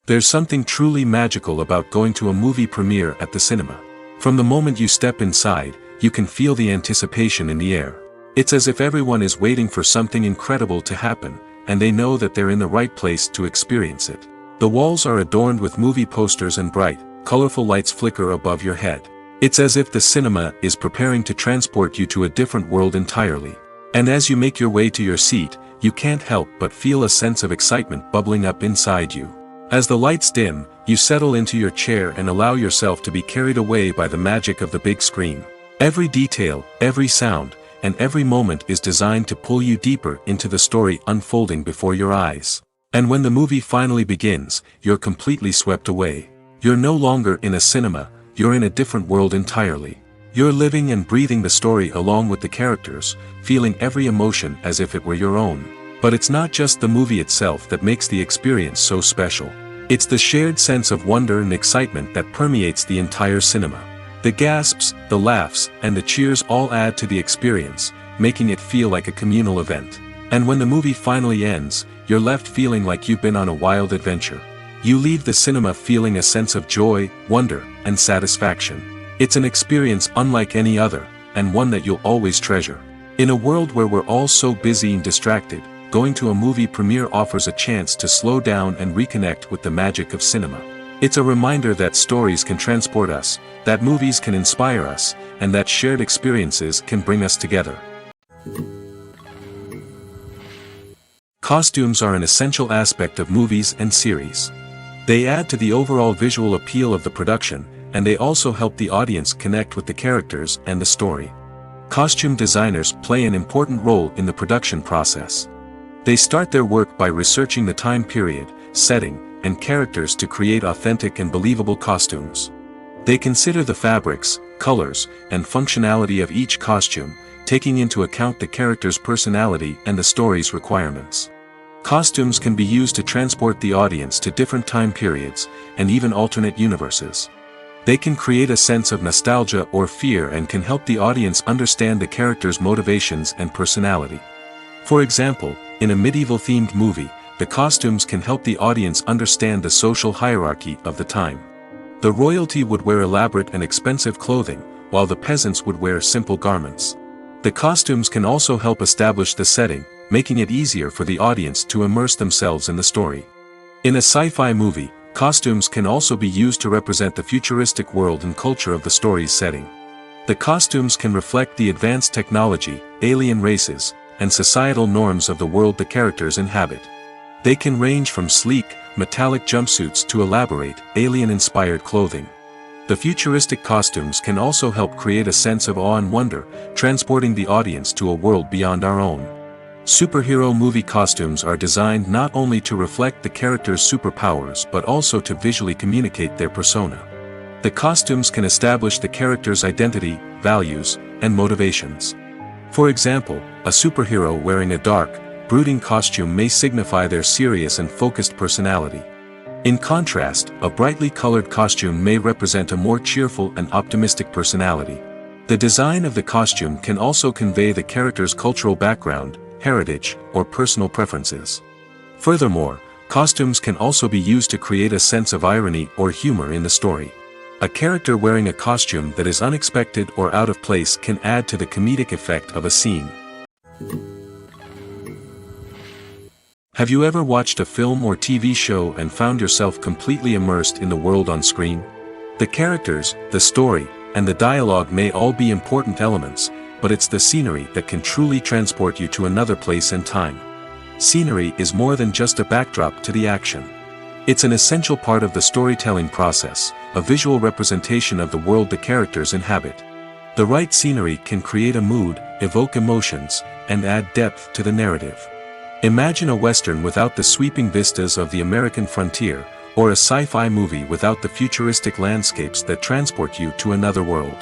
There's something truly magical about going to a movie premiere at the cinema. From the moment you step inside, you can feel the anticipation in the air. It's as if everyone is waiting for something incredible to happen, and they know that they're in the right place to experience it. The walls are adorned with movie posters and bright, colorful lights flicker above your head. It's as if the cinema is preparing to transport you to a different world entirely. And as you make your way to your seat, you can't help but feel a sense of excitement bubbling up inside you. As the lights dim, you settle into your chair and allow yourself to be carried away by the magic of the big screen. Every detail, every sound, and every moment is designed to pull you deeper into the story unfolding before your eyes. And when the movie finally begins, you're completely swept away. You're no longer in a cinema, you're in a different world entirely. You're living and breathing the story along with the characters, feeling every emotion as if it were your own. But it's not just the movie itself that makes the experience so special. It's the shared sense of wonder and excitement that permeates the entire cinema. The gasps, the laughs, and the cheers all add to the experience, making it feel like a communal event. And when the movie finally ends, you're left feeling like you've been on a wild adventure. You leave the cinema feeling a sense of joy, wonder, and satisfaction. It's an experience unlike any other, and one that you'll always treasure. In a world where we're all so busy and distracted, going to a movie premiere offers a chance to slow down and reconnect with the magic of cinema. It's a reminder that stories can transport us, that movies can inspire us, and that shared experiences can bring us together. Costumes are an essential aspect of movies and series. They add to the overall visual appeal of the production, and they also help the audience connect with the characters and the story. Costume designers play an important role in the production process. They start their work by researching the time period, setting, and characters to create authentic and believable costumes. They consider the fabrics, colors, and functionality of each costume, taking into account the character's personality and the story's requirements. Costumes can be used to transport the audience to different time periods, and even alternate universes. They can create a sense of nostalgia or fear and can help the audience understand the character's motivations and personality. For example, in a medieval-themed movie, the costumes can help the audience understand the social hierarchy of the time. The royalty would wear elaborate and expensive clothing, while the peasants would wear simple garments. The costumes can also help establish the setting, making it easier for the audience to immerse themselves in the story. In a sci-fi movie, costumes can also be used to represent the futuristic world and culture of the story's setting. The costumes can reflect the advanced technology, alien races, and societal norms of the world the characters inhabit. They can range from sleek, metallic jumpsuits to elaborate, alien-inspired clothing. The futuristic costumes can also help create a sense of awe and wonder, transporting the audience to a world beyond our own. Superhero movie costumes are designed not only to reflect the character's superpowers but also to visually communicate their persona. The costumes can establish the character's identity, values, and motivations. For example, a superhero wearing a dark, brooding costume may signify their serious and focused personality. In contrast, a brightly colored costume may represent a more cheerful and optimistic personality. The design of the costume can also convey the character's cultural background, heritage, or personal preferences. Furthermore, costumes can also be used to create a sense of irony or humor in the story. A character wearing a costume that is unexpected or out of place can add to the comedic effect of a scene. Have you ever watched a film or TV show and found yourself completely immersed in the world on screen? The characters, the story, and the dialogue may all be important elements, but it's the scenery that can truly transport you to another place and time. Scenery is more than just a backdrop to the action. It's an essential part of the storytelling process, a visual representation of the world the characters inhabit. The right scenery can create a mood, evoke emotions, and add depth to the narrative. Imagine a Western without the sweeping vistas of the American frontier, or a sci-fi movie without the futuristic landscapes that transport you to another world.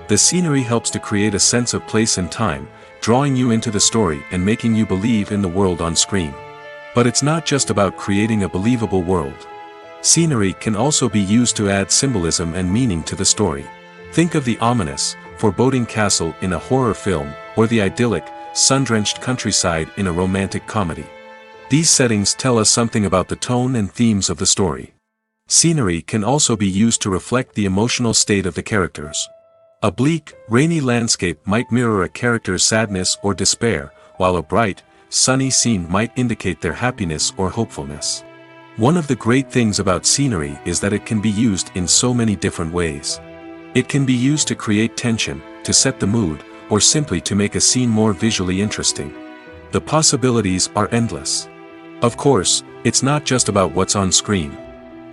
The scenery helps to create a sense of place and time, drawing you into the story and making you believe in the world on screen. But it's not just about creating a believable world. Scenery can also be used to add symbolism and meaning to the story. Think of the ominous, foreboding castle in a horror film, or the idyllic, sun-drenched countryside in a romantic comedy. These settings tell us something about the tone and themes of the story. Scenery can also be used to reflect the emotional state of the characters. A bleak, rainy landscape might mirror a character's sadness or despair, while a bright, sunny scene might indicate their happiness or hopefulness. One of the great things about scenery is that it can be used in so many different ways. It can be used to create tension, to set the mood, or simply to make a scene more visually interesting. The possibilities are endless. Of course, it's not just about what's on screen.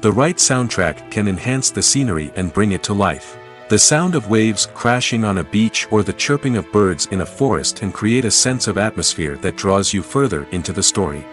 The right soundtrack can enhance the scenery and bring it to life. The sound of waves crashing on a beach or the chirping of birds in a forest can create a sense of atmosphere that draws you further into the story.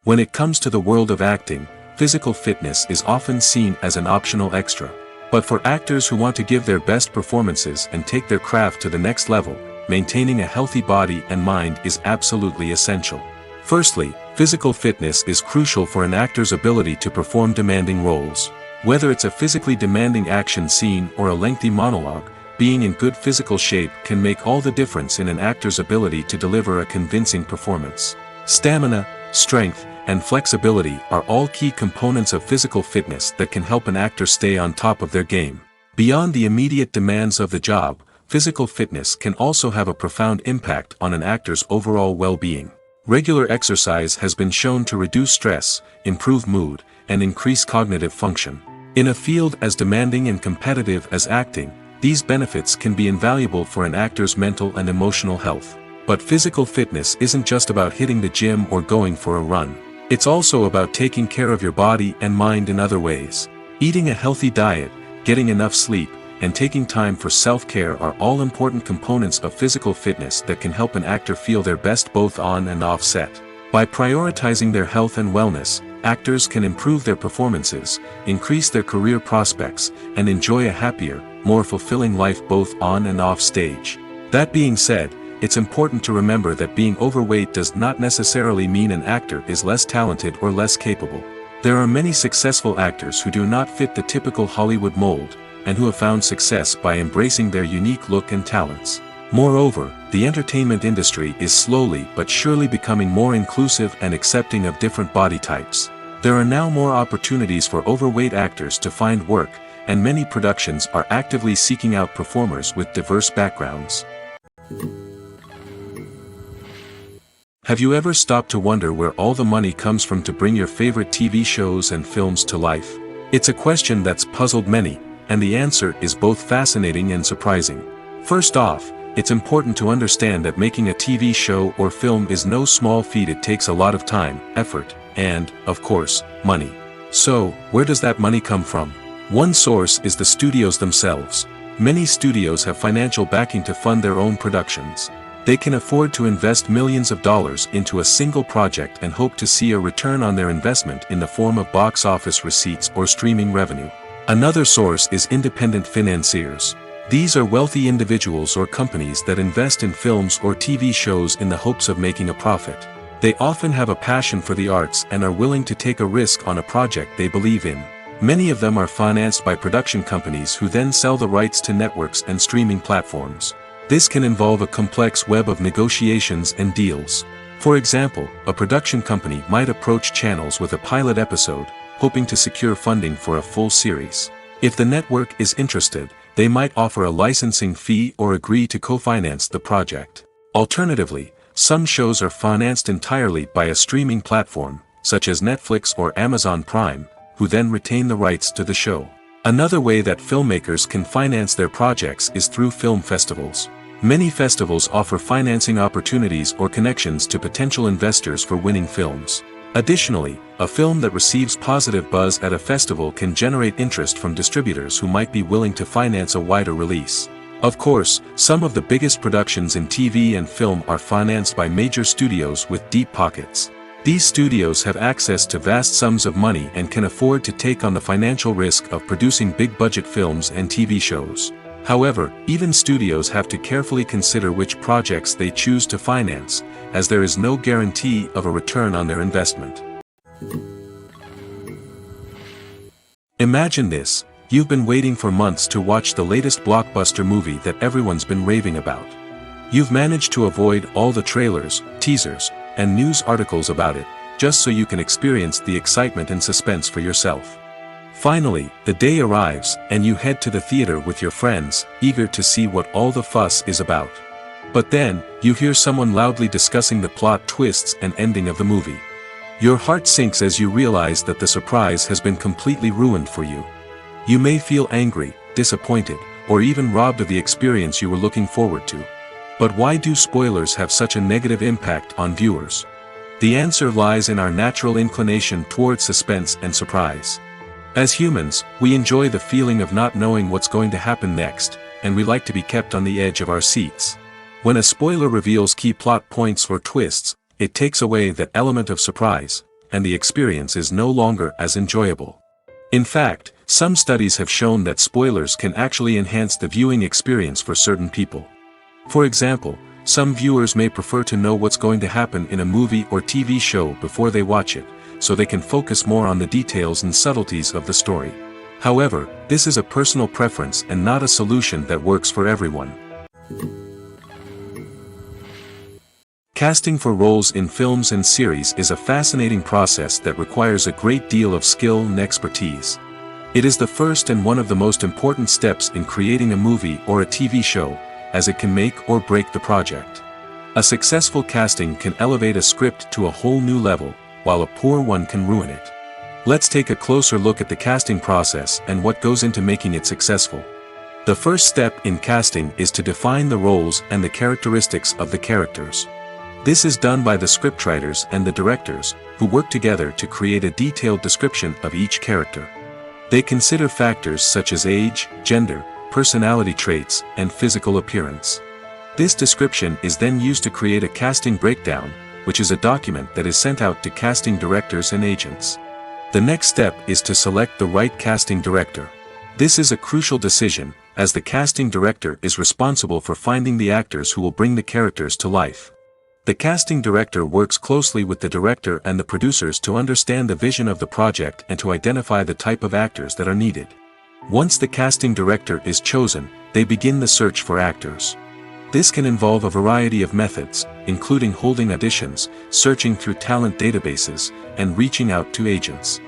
When it comes to the world of acting, physical fitness is often seen as an optional extra. But for actors who want to give their best performances and take their craft to the next level, maintaining a healthy body and mind is absolutely essential. Firstly, physical fitness is crucial for an actor's ability to perform demanding roles. Whether it's a physically demanding action scene or a lengthy monologue, being in good physical shape can make all the difference in an actor's ability to deliver a convincing performance. Stamina, strength, and flexibility are all key components of physical fitness that can help an actor stay on top of their game. Beyond the immediate demands of the job, physical fitness can also have a profound impact on an actor's overall well-being. Regular exercise has been shown to reduce stress, improve mood, and increase cognitive function. In a field as demanding and competitive as acting, these benefits can be invaluable for an actor's mental and emotional health. But physical fitness isn't just about hitting the gym or going for a run. It's also about taking care of your body and mind in other ways. Eating a healthy diet, getting enough sleep, and taking time for self-care are all important components of physical fitness that can help an actor feel their best both on and off set. By prioritizing their health and wellness, actors can improve their performances, increase their career prospects, and enjoy a happier, more fulfilling life both on and off stage. That being said, it's important to remember that being overweight does not necessarily mean an actor is less talented or less capable. There are many successful actors who do not fit the typical Hollywood mold, and who have found success by embracing their unique look and talents. Moreover, the entertainment industry is slowly but surely becoming more inclusive and accepting of different body types. There are now more opportunities for overweight actors to find work, and many productions are actively seeking out performers with diverse backgrounds. Have you ever stopped to wonder where all the money comes from to bring your favorite TV shows and films to life? It's a question that's puzzled many, and the answer is both fascinating and surprising. First off, it's important to understand that making a TV show or film is no small feat. It takes a lot of time, effort, and, of course, money. So, where does that money come from? One source is the studios themselves. Many studios have financial backing to fund their own productions. They can afford to invest millions of dollars into a single project and hope to see a return on their investment in the form of box office receipts or streaming revenue. Another source is independent financiers. These are wealthy individuals or companies that invest in films or TV shows in the hopes of making a profit. They often have a passion for the arts and are willing to take a risk on a project they believe in. Many of them are financed by production companies who then sell the rights to networks and streaming platforms. This can involve a complex web of negotiations and deals. For example, a production company might approach channels with a pilot episode, hoping to secure funding for a full series. If the network is interested, they might offer a licensing fee or agree to co-finance the project. Alternatively, some shows are financed entirely by a streaming platform, such as Netflix or Amazon Prime, who then retain the rights to the show. Another way that filmmakers can finance their projects is through film festivals. Many festivals offer financing opportunities or connections to potential investors for winning films. Additionally, a film that receives positive buzz at a festival can generate interest from distributors who might be willing to finance a wider release. Of course, some of the biggest productions in TV and film are financed by major studios with deep pockets. These studios have access to vast sums of money and can afford to take on the financial risk of producing big-budget films and TV shows. However, even studios have to carefully consider which projects they choose to finance, as there is no guarantee of a return on their investment. Imagine this: you've been waiting for months to watch the latest blockbuster movie that everyone's been raving about. You've managed to avoid all the trailers, teasers, and news articles about it, just so you can experience the excitement and suspense for yourself. Finally, the day arrives, and you head to the theater with your friends, eager to see what all the fuss is about. But then, you hear someone loudly discussing the plot twists and ending of the movie. Your heart sinks as you realize that the surprise has been completely ruined for you. You may feel angry, disappointed, or even robbed of the experience you were looking forward to. But why do spoilers have such a negative impact on viewers? The answer lies in our natural inclination towards suspense and surprise. As humans, we enjoy the feeling of not knowing what's going to happen next, and we like to be kept on the edge of our seats. When a spoiler reveals key plot points or twists, it takes away that element of surprise, and the experience is no longer as enjoyable. In fact, some studies have shown that spoilers can actually enhance the viewing experience for certain people. For example, some viewers may prefer to know what's going to happen in a movie or TV show before they watch it, so they can focus more on the details and subtleties of the story. However, this is a personal preference and not a solution that works for everyone. Casting for roles in films and series is a fascinating process that requires a great deal of skill and expertise. It is the first and one of the most important steps in creating a movie or a TV show, as it can make or break the project. A successful casting can elevate a script to a whole new level, while a poor one can ruin it. Let's take a closer look at the casting process and what goes into making it successful. The first step in casting is to define the roles and the characteristics of the characters. This is done by the scriptwriters and the directors, who work together to create a detailed description of each character. They consider factors such as age, gender, personality traits, and physical appearance. This description is then used to create a casting breakdown, which is a document that is sent out to casting directors and agents. The next step is to select the right casting director. This is a crucial decision, as the casting director is responsible for finding the actors who will bring the characters to life. The casting director works closely with the director and the producers to understand the vision of the project and to identify the type of actors that are needed. Once the casting director is chosen, they begin the search for actors. This can involve a variety of methods, including holding auditions, searching through talent databases, and reaching out to agents.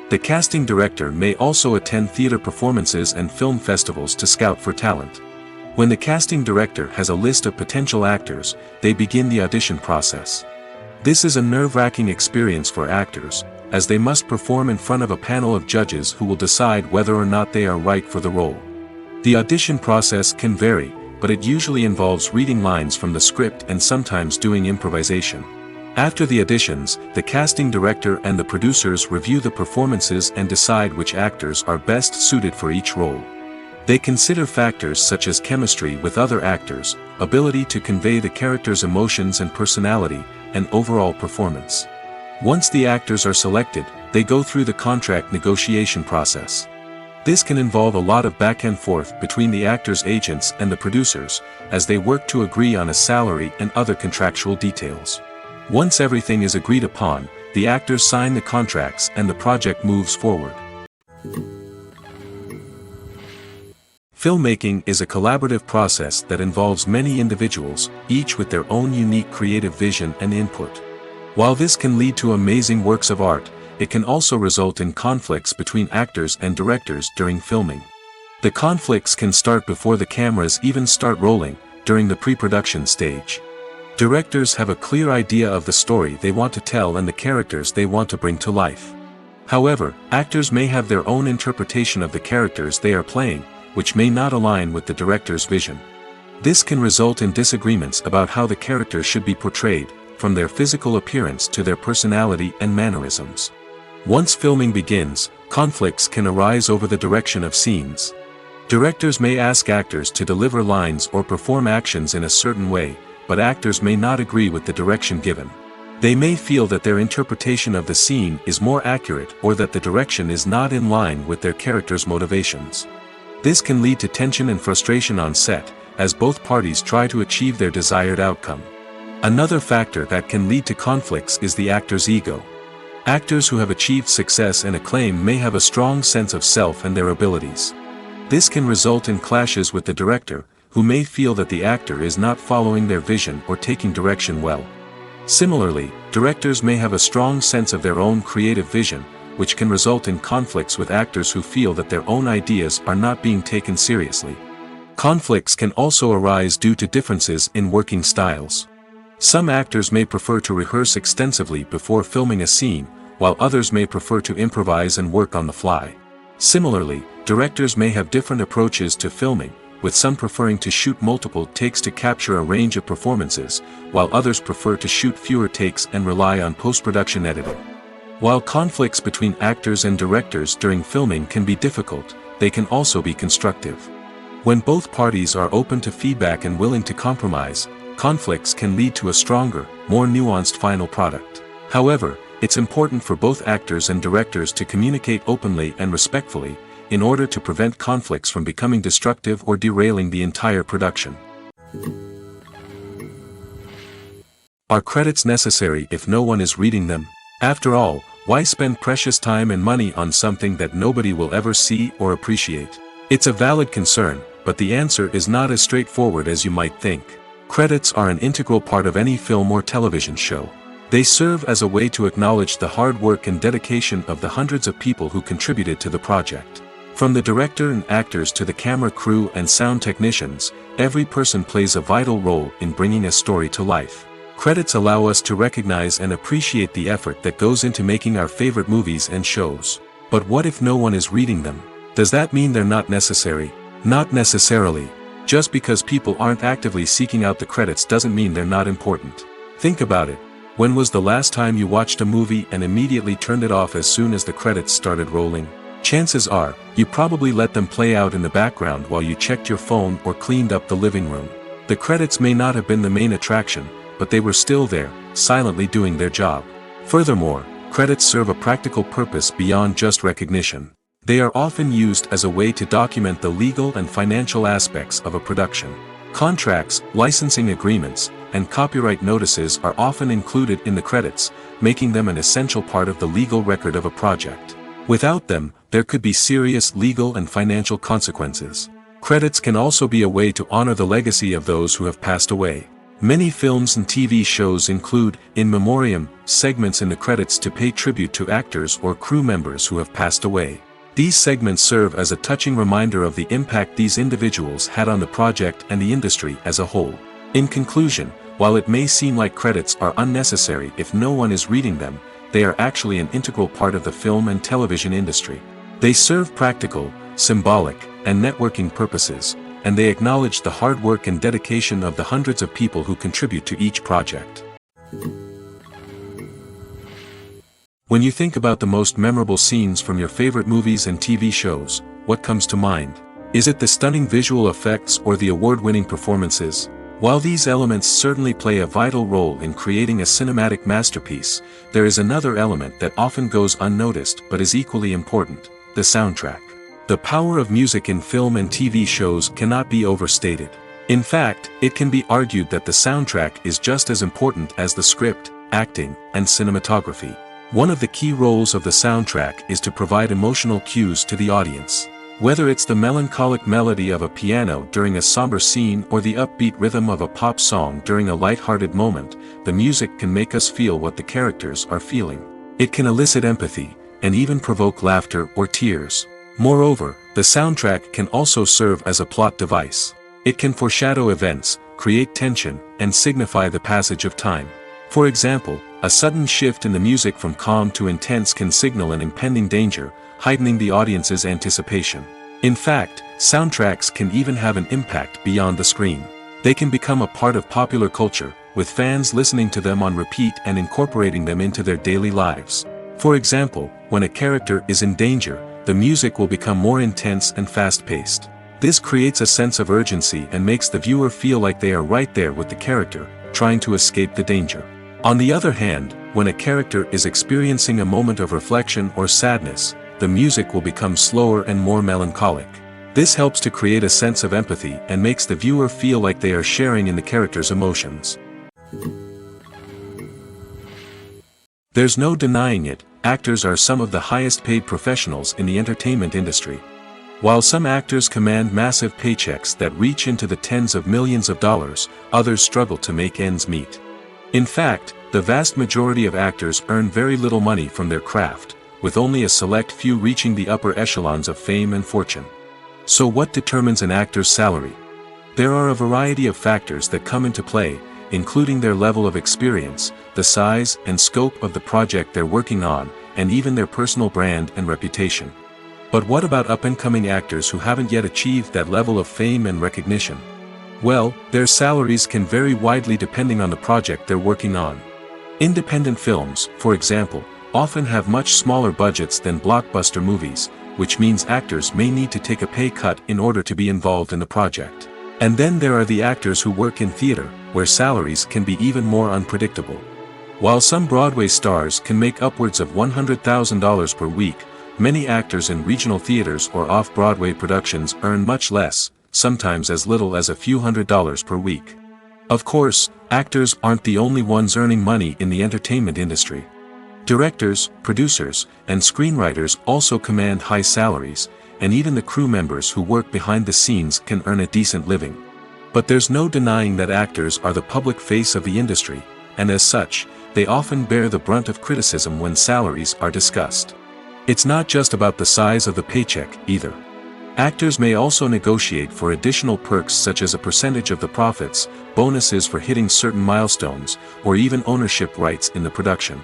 The casting director may also attend theater performances and film festivals to scout for talent. When the casting director has a list of potential actors, they begin the audition process. This is a nerve-wracking experience for actors, as they must perform in front of a panel of judges who will decide whether or not they are right for the role. The audition process can vary, but it usually involves reading lines from the script and sometimes doing improvisation. After the auditions, the casting director and the producers review the performances and decide which actors are best suited for each role. They consider factors such as chemistry with other actors, ability to convey the character's emotions and personality, and overall performance. Once the actors are selected, they go through the contract negotiation process. This can involve a lot of back and forth between the actors' agents and the producers, as they work to agree on a salary and other contractual details. Once everything is agreed upon, the actors sign the contracts and the project moves forward. Filmmaking is a collaborative process that involves many individuals, each with their own unique creative vision and input. While this can lead to amazing works of art, it can also result in conflicts between actors and directors during filming. The conflicts can start before the cameras even start rolling, during the pre-production stage. Directors have a clear idea of the story they want to tell and the characters they want to bring to life. However, actors may have their own interpretation of the characters they are playing, which may not align with the director's vision. This can result in disagreements about how the characters should be portrayed, from their physical appearance to their personality and mannerisms. Once filming begins, conflicts can arise over the direction of scenes. Directors may ask actors to deliver lines or perform actions in a certain way, but actors may not agree with the direction given. They may feel that their interpretation of the scene is more accurate or that the direction is not in line with their character's motivations. This can lead to tension and frustration on set, as both parties try to achieve their desired outcome. Another factor that can lead to conflicts is the actor's ego. Actors who have achieved success and acclaim may have a strong sense of self and their abilities. This can result in clashes with the director, who may feel that the actor is not following their vision or taking direction well. Similarly, directors may have a strong sense of their own creative vision, which can result in conflicts with actors who feel that their own ideas are not being taken seriously. Conflicts can also arise due to differences in working styles. Some actors may prefer to rehearse extensively before filming a scene, while others may prefer to improvise and work on the fly. Similarly, directors may have different approaches to filming, with some preferring to shoot multiple takes to capture a range of performances, while others prefer to shoot fewer takes and rely on post-production editing. While conflicts between actors and directors during filming can be difficult, they can also be constructive. When both parties are open to feedback and willing to compromise, conflicts can lead to a stronger, more nuanced final product. However, it's important for both actors and directors to communicate openly and respectfully, in order to prevent conflicts from becoming destructive or derailing the entire production. Are credits necessary if no one is reading them? After all, why spend precious time and money on something that nobody will ever see or appreciate? It's a valid concern, but the answer is not as straightforward as you might think. Credits are an integral part of any film or television show. They serve as a way to acknowledge the hard work and dedication of the hundreds of people who contributed to the project. From the director and actors to the camera crew and sound technicians, every person plays a vital role in bringing a story to life. Credits allow us to recognize and appreciate the effort that goes into making our favorite movies and shows. But what if no one is reading them? Does that mean they're not necessary? Not necessarily. Just because people aren't actively seeking out the credits doesn't mean they're not important. Think about it. When was the last time you watched a movie and immediately turned it off as soon as the credits started rolling? Chances are, you probably let them play out in the background while you checked your phone or cleaned up the living room. The credits may not have been the main attraction, but they were still there, silently doing their job. Furthermore, credits serve a practical purpose beyond just recognition. They are often used as a way to document the legal and financial aspects of a production. Contracts, licensing agreements, and copyright notices are often included in the credits, making them an essential part of the legal record of a project. Without them, there could be serious legal and financial consequences. Credits can also be a way to honor the legacy of those who have passed away. Many films and TV shows include, in memoriam, segments in the credits to pay tribute to actors or crew members who have passed away. These segments serve as a touching reminder of the impact these individuals had on the project and the industry as a whole. In conclusion, while it may seem like credits are unnecessary if no one is reading them, they are actually an integral part of the film and television industry. They serve practical, symbolic, and networking purposes, and they acknowledge the hard work and dedication of the hundreds of people who contribute to each project. When you think about the most memorable scenes from your favorite movies and TV shows, what comes to mind? Is it the stunning visual effects or the award-winning performances? While these elements certainly play a vital role in creating a cinematic masterpiece, there is another element that often goes unnoticed but is equally important: the soundtrack. The power of music in film and TV shows cannot be overstated. In fact, it can be argued that the soundtrack is just as important as the script, acting, and cinematography. One of the key roles of the soundtrack is to provide emotional cues to the audience. Whether it's the melancholic melody of a piano during a somber scene or the upbeat rhythm of a pop song during a light-hearted moment, the music can make us feel what the characters are feeling. It can elicit empathy, and even provoke laughter or tears. Moreover, the soundtrack can also serve as a plot device. It can foreshadow events, create tension, and signify the passage of time. For example, a sudden shift in the music from calm to intense can signal an impending danger, heightening the audience's anticipation. In fact, soundtracks can even have an impact beyond the screen. They can become a part of popular culture, with fans listening to them on repeat and incorporating them into their daily lives. For example, when a character is in danger, the music will become more intense and fast-paced. This creates a sense of urgency and makes the viewer feel like they are right there with the character, trying to escape the danger. On the other hand, when a character is experiencing a moment of reflection or sadness, the music will become slower and more melancholic. This helps to create a sense of empathy and makes the viewer feel like they are sharing in the character's emotions. There's no denying it, actors are some of the highest paid professionals in the entertainment industry. While some actors command massive paychecks that reach into the tens of millions of dollars, others struggle to make ends meet. In fact, the vast majority of actors earn very little money from their craft, with only a select few reaching the upper echelons of fame and fortune. So what determines an actor's salary? There are a variety of factors that come into play, including their level of experience, the size and scope of the project they're working on, and even their personal brand and reputation. But what about up-and-coming actors who haven't yet achieved that level of fame and recognition? Well, their salaries can vary widely depending on the project they're working on. Independent films, for example, often have much smaller budgets than blockbuster movies, which means actors may need to take a pay cut in order to be involved in the project. And then there are the actors who work in theater, where salaries can be even more unpredictable. While some Broadway stars can make upwards of $100,000 per week, many actors in regional theaters or off-Broadway productions earn much less, sometimes as little as a few $100s per week. Of course, actors aren't the only ones earning money in the entertainment industry. Directors, producers, and screenwriters also command high salaries, and even the crew members who work behind the scenes can earn a decent living. But there's no denying that actors are the public face of the industry, and as such, they often bear the brunt of criticism when salaries are discussed. It's not just about the size of the paycheck, either. Actors may also negotiate for additional perks such as a percentage of the profits, bonuses for hitting certain milestones, or even ownership rights in the production.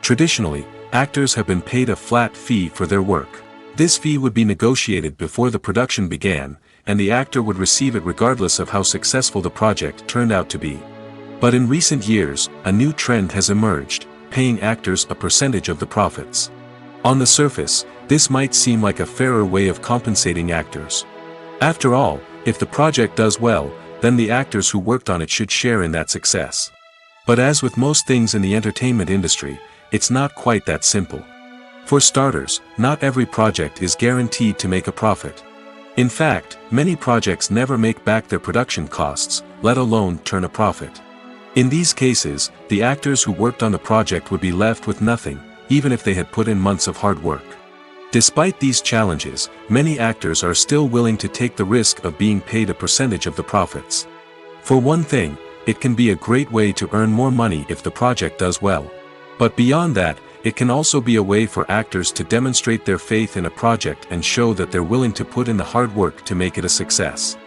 Traditionally, actors have been paid a flat fee for their work. This fee would be negotiated before the production began, and the actor would receive it regardless of how successful the project turned out to be. But in recent years, a new trend has emerged, paying actors a percentage of the profits. On the surface, this might seem like a fairer way of compensating actors. After all, if the project does well, then the actors who worked on it should share in that success. But as with most things in the entertainment industry, it's not quite that simple. For starters, not every project is guaranteed to make a profit. In fact, many projects never make back their production costs, let alone turn a profit. In these cases, the actors who worked on the project would be left with nothing, even if they had put in months of hard work. Despite these challenges, many actors are still willing to take the risk of being paid a percentage of the profits. For one thing, it can be a great way to earn more money if the project does well. But beyond that, it can also be a way for actors to demonstrate their faith in a project and show that they're willing to put in the hard work to make it a success.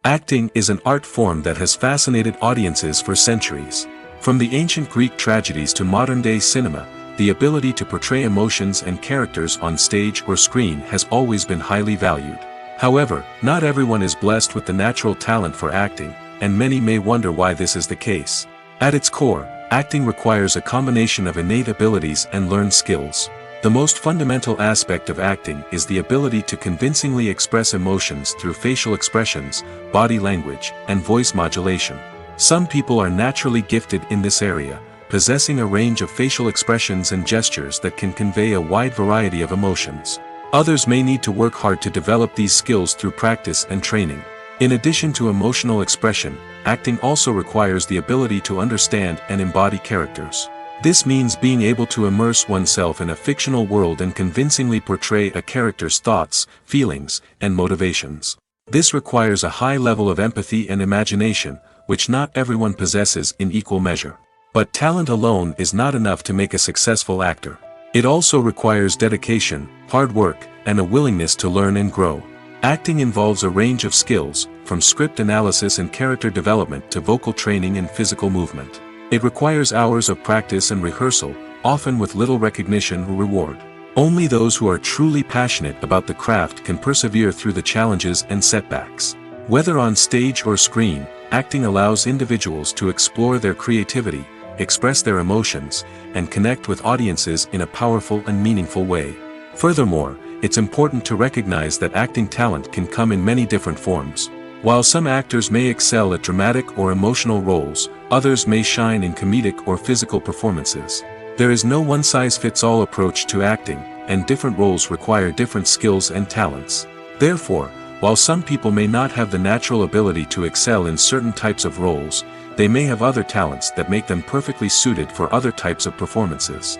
Acting is an art form that has fascinated audiences for centuries. From the ancient Greek tragedies to modern-day cinema, the ability to portray emotions and characters on stage or screen has always been highly valued. However, not everyone is blessed with the natural talent for acting, and many may wonder why this is the case. At its core, acting requires a combination of innate abilities and learned skills. The most fundamental aspect of acting is the ability to convincingly express emotions through facial expressions, body language, and voice modulation. Some people are naturally gifted in this area, possessing a range of facial expressions and gestures that can convey a wide variety of emotions. Others may need to work hard to develop these skills through practice and training. In addition to emotional expression, acting also requires the ability to understand and embody characters. This means being able to immerse oneself in a fictional world and convincingly portray a character's thoughts, feelings, and motivations. This requires a high level of empathy and imagination, which not everyone possesses in equal measure. But talent alone is not enough to make a successful actor. It also requires dedication, hard work, and a willingness to learn and grow. Acting involves a range of skills, from script analysis and character development to vocal training and physical movement. It requires hours of practice and rehearsal, often with little recognition or reward. Only those who are truly passionate about the craft can persevere through the challenges and setbacks. Whether on stage or screen, acting allows individuals to explore their creativity, express their emotions, and connect with audiences in a powerful and meaningful way. Furthermore, it's important to recognize that acting talent can come in many different forms. While some actors may excel at dramatic or emotional roles, others may shine in comedic or physical performances. There is no one-size-fits-all approach to acting, and different roles require different skills and talents. Therefore, while some people may not have the natural ability to excel in certain types of roles, they may have other talents that make them perfectly suited for other types of performances.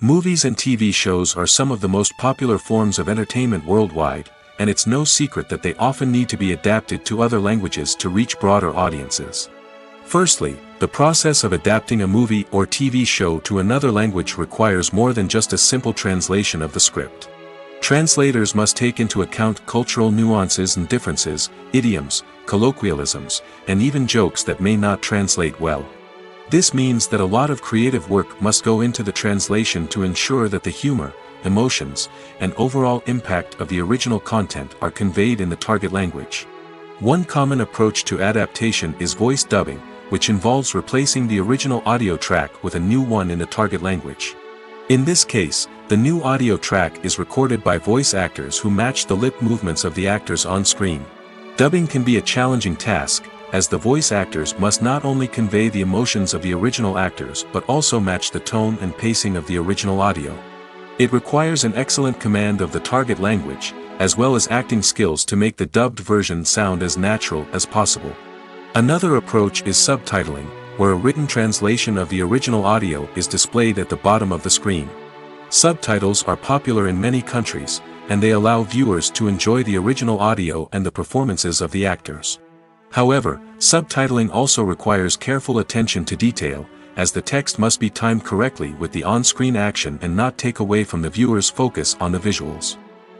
Movies and TV shows are some of the most popular forms of entertainment worldwide, and it's no secret that they often need to be adapted to other languages to reach broader audiences. Firstly, the process of adapting a movie or TV show to another language requires more than just a simple translation of the script. Translators must take into account cultural nuances and differences, idioms, colloquialisms, and even jokes that may not translate well. This means that a lot of creative work must go into the translation to ensure that the humor, emotions, and overall impact of the original content are conveyed in the target language. One common approach to adaptation is voice dubbing, which involves replacing the original audio track with a new one in the target language. In this case, the new audio track is recorded by voice actors who match the lip movements of the actors on screen. Dubbing can be a challenging task, as the voice actors must not only convey the emotions of the original actors but also match the tone and pacing of the original audio. It requires an excellent command of the target language, as well as acting skills to make the dubbed version sound as natural as possible. Another approach is subtitling, where a written translation of the original audio is displayed at the bottom of the screen. Subtitles are popular in many countries, and they allow viewers to enjoy the original audio and the performances of the actors. However, subtitling also requires careful attention to detail, as the text must be timed correctly with the on-screen action and not take away from the viewer's focus on the visuals.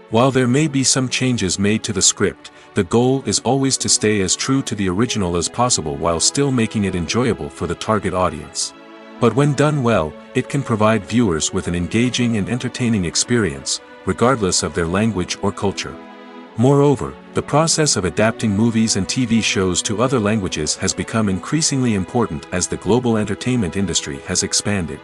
While there may be some changes made to the script, the goal is always to stay as true to the original as possible while still making it enjoyable for the target audience. But when done well, it can provide viewers with an engaging and entertaining experience, regardless of their language or culture. Moreover, the process of adapting movies and TV shows to other languages has become increasingly important as the global entertainment industry has expanded.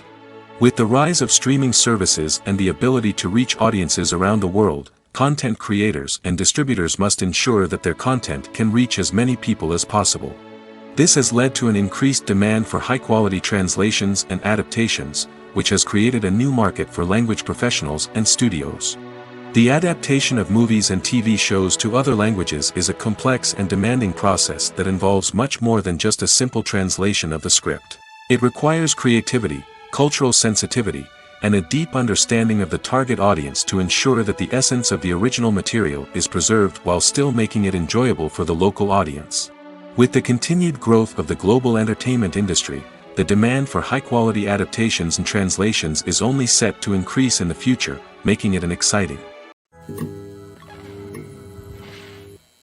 With the rise of streaming services and the ability to reach audiences around the world, content creators and distributors must ensure that their content can reach as many people as possible. This has led to an increased demand for high-quality translations and adaptations, which has created a new market for language professionals and studios. The adaptation of movies and TV shows to other languages is a complex and demanding process that involves much more than just a simple translation of the script. It requires creativity, cultural sensitivity, and a deep understanding of the target audience to ensure that the essence of the original material is preserved while still making it enjoyable for the local audience. With the continued growth of the global entertainment industry, the demand for high-quality adaptations and translations is only set to increase in the future, making it an exciting.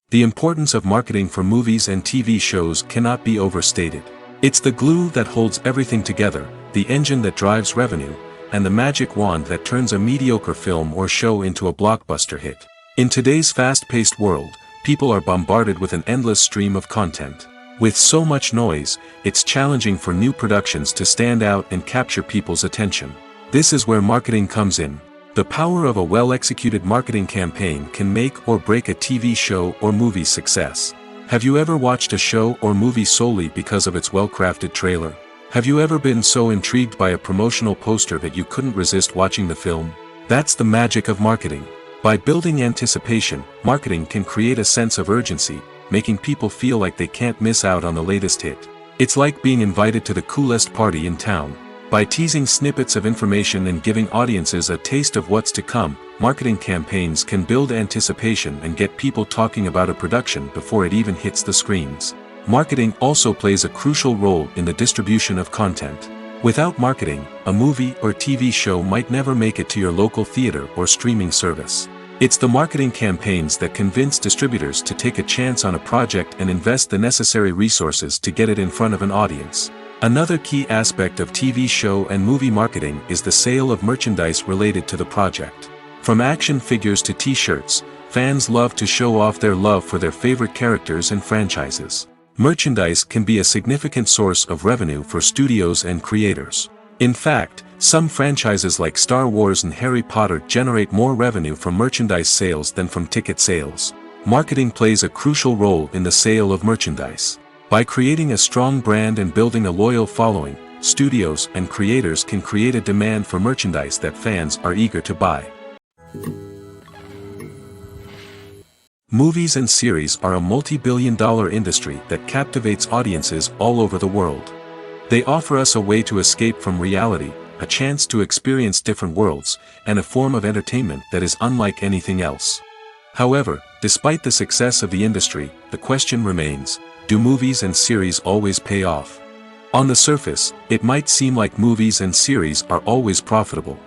The importance of marketing for movies and TV shows cannot be overstated. It's the glue that holds everything together, the engine that drives revenue, and the magic wand that turns a mediocre film or show into a blockbuster hit. In today's fast-paced world, people are bombarded with an endless stream of content. With so much noise, it's challenging for new productions to stand out and capture people's attention. This is where marketing comes in. The power of a well-executed marketing campaign can make or break a TV show or movie's success. Have you ever watched a show or movie solely because of its well-crafted trailer? Have you ever been so intrigued by a promotional poster that you couldn't resist watching the film? That's the magic of marketing. By building anticipation, marketing can create a sense of urgency, making people feel like they can't miss out on the latest hit. It's like being invited to the coolest party in town. By teasing snippets of information and giving audiences a taste of what's to come, marketing campaigns can build anticipation and get people talking about a production before it even hits the screens. Marketing also plays a crucial role in the distribution of content. Without marketing, a movie or TV show might never make it to your local theater or streaming service. It's the marketing campaigns that convince distributors to take a chance on a project and invest the necessary resources to get it in front of an audience. Another key aspect of TV show and movie marketing is the sale of merchandise related to the project. From action figures to t-shirts, fans love to show off their love for their favorite characters and franchises. Merchandise can be a significant source of revenue for studios and creators. In fact, some franchises like Star Wars and Harry Potter generate more revenue from merchandise sales than from ticket sales. Marketing plays a crucial role in the sale of merchandise. By creating a strong brand and building a loyal following, studios and creators can create a demand for merchandise that fans are eager to buy. Movies and series are a multi-billion-dollar industry that captivates audiences all over the world. They offer us a way to escape from reality, a chance to experience different worlds, and a form of entertainment that is unlike anything else. However, despite the success of the industry, the question remains, do movies and series always pay off? On the surface, it might seem like movies and series are always profitable.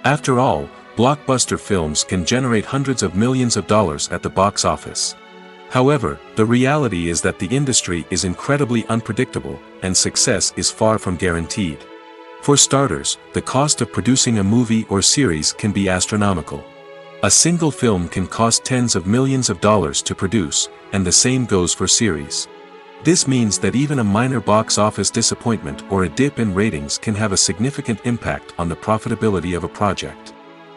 After all, blockbuster films can generate hundreds of millions of dollars at the box office. However, the reality is that the industry is incredibly unpredictable, and success is far from guaranteed. For starters, the cost of producing a movie or series can be astronomical. A single film can cost tens of millions of dollars to produce, and the same goes for series. This means that even a minor box office disappointment or a dip in ratings can have a significant impact on the profitability of a project.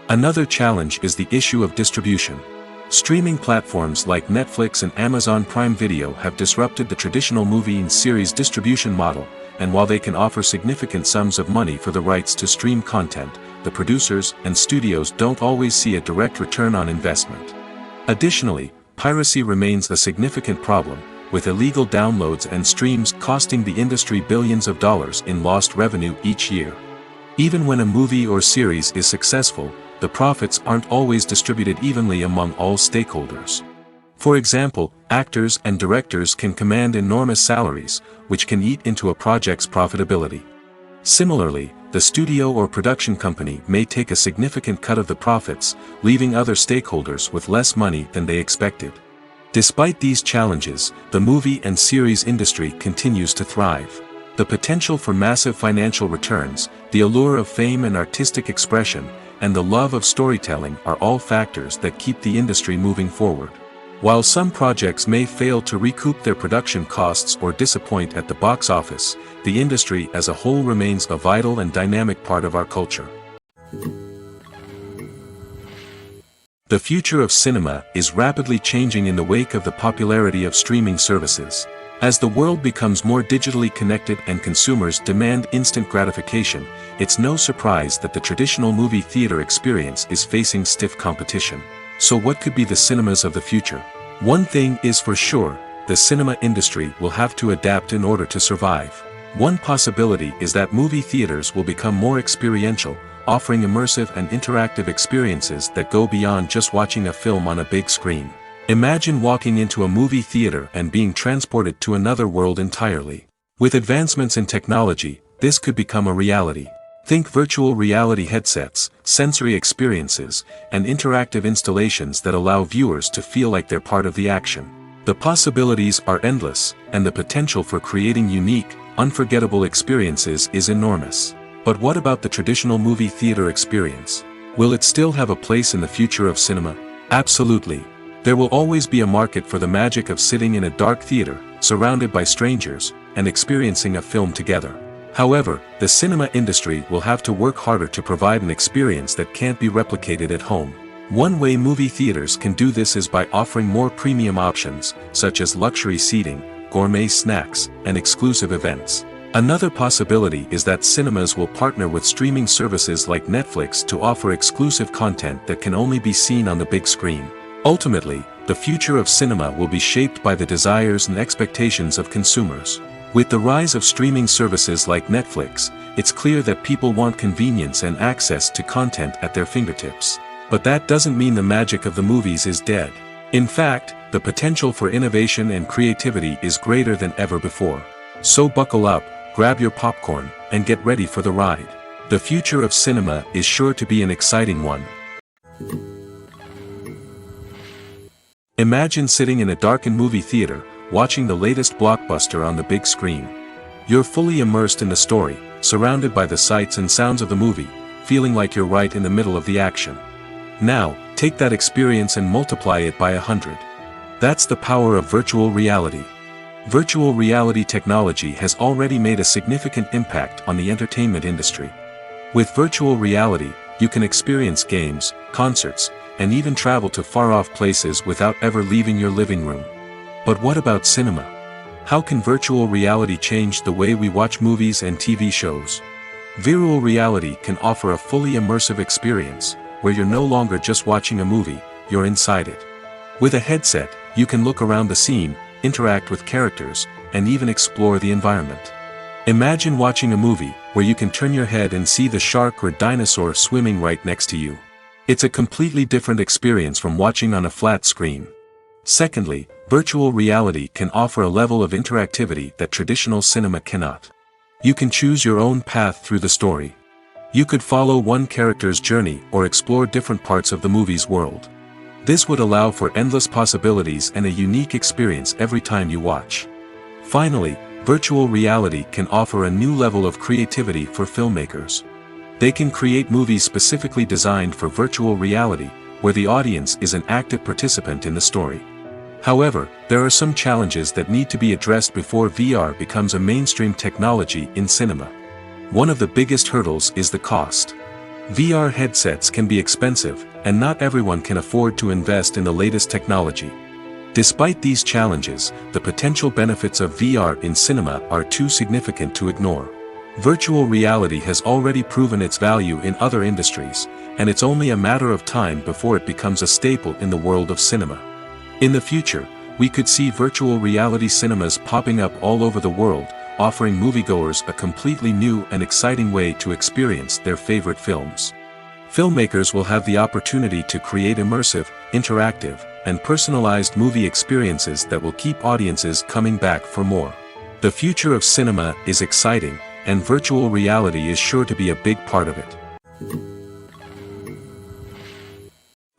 Another challenge is the issue of distribution. Streaming platforms like Netflix and Amazon Prime Video have disrupted the traditional movie and series distribution model, and while they can offer significant sums of money for the rights to stream content, the producers and studios don't always see a direct return on investment. Additionally, piracy remains a significant problem, with illegal downloads and streams costing the industry billions of dollars in lost revenue each year. Even when a movie or series is successful, the profits aren't always distributed evenly among all stakeholders. For example, actors and directors can command enormous salaries, which can eat into a project's profitability. Similarly, the studio or production company may take a significant cut of the profits, leaving other stakeholders with less money than they expected. Despite these challenges, the movie and series industry continues to thrive. The potential for massive financial returns, the allure of fame and artistic expression, and the love of storytelling are all factors that keep the industry moving forward. While some projects may fail to recoup their production costs or disappoint at the box office, the industry as a whole remains a vital and dynamic part of our culture. The future of cinema is rapidly changing in the wake of the popularity of streaming services. As the world becomes more digitally connected and consumers demand instant gratification, it's no surprise that the traditional movie theater experience is facing stiff competition. So what could be the cinemas of the future? One thing is for sure, the cinema industry will have to adapt in order to survive. One possibility is that movie theaters will become more experiential, offering immersive and interactive experiences that go beyond just watching a film on a big screen. Imagine walking into a movie theater and being transported to another world entirely. With advancements in technology, this could become a reality. Think virtual reality headsets, sensory experiences, and interactive installations that allow viewers to feel like they're part of the action. The possibilities are endless, and the potential for creating unique, unforgettable experiences is enormous. But what about the traditional movie theater experience? Will it still have a place in the future of cinema? Absolutely. There will always be a market for the magic of sitting in a dark theater, surrounded by strangers, and experiencing a film together. However, the cinema industry will have to work harder to provide an experience that can't be replicated at home. One way movie theaters can do this is by offering more premium options, such as luxury seating, gourmet snacks, and exclusive events. Another possibility is that cinemas will partner with streaming services like Netflix to offer exclusive content that can only be seen on the big screen. Ultimately, the future of cinema will be shaped by the desires and expectations of consumers. With the rise of streaming services like Netflix, it's clear that people want convenience and access to content at their fingertips. But that doesn't mean the magic of the movies is dead. In fact, the potential for innovation and creativity is greater than ever before. So buckle up, grab your popcorn, and get ready for the ride. The future of cinema is sure to be an exciting one. Imagine sitting in a darkened movie theater, watching the latest blockbuster on the big screen. You're fully immersed in the story, surrounded by the sights and sounds of the movie, feeling like you're right in the middle of the action. Now, take that experience and multiply it by 100. That's the power of virtual reality. Virtual reality technology has already made a significant impact on the entertainment industry. With virtual reality, you can experience games, concerts, and even travel to far-off places without ever leaving your living room. But what about cinema? How can virtual reality change the way we watch movies and TV shows? Virtual reality can offer a fully immersive experience, where you're no longer just watching a movie, you're inside it. With a headset, you can look around the scene, interact with characters, and even explore the environment. Imagine watching a movie, where you can turn your head and see the shark or dinosaur swimming right next to you. It's a completely different experience from watching on a flat screen. Secondly, virtual reality can offer a level of interactivity that traditional cinema cannot. You can choose your own path through the story. You could follow one character's journey or explore different parts of the movie's world. This would allow for endless possibilities and a unique experience every time you watch. Finally, virtual reality can offer a new level of creativity for filmmakers. They can create movies specifically designed for virtual reality, where the audience is an active participant in the story. However, there are some challenges that need to be addressed before VR becomes a mainstream technology in cinema. One of the biggest hurdles is the cost. VR headsets can be expensive, and not everyone can afford to invest in the latest technology. Despite these challenges, the potential benefits of VR in cinema are too significant to ignore. Virtual reality has already proven its value in other industries, and it's only a matter of time before it becomes a staple in the world of cinema. In the future, we could see virtual reality cinemas popping up all over the world, offering moviegoers a completely new and exciting way to experience their favorite films. Filmmakers will have the opportunity to create immersive, interactive, and personalized movie experiences that will keep audiences coming back for more. The future of cinema is exciting, and virtual reality is sure to be a big part of it.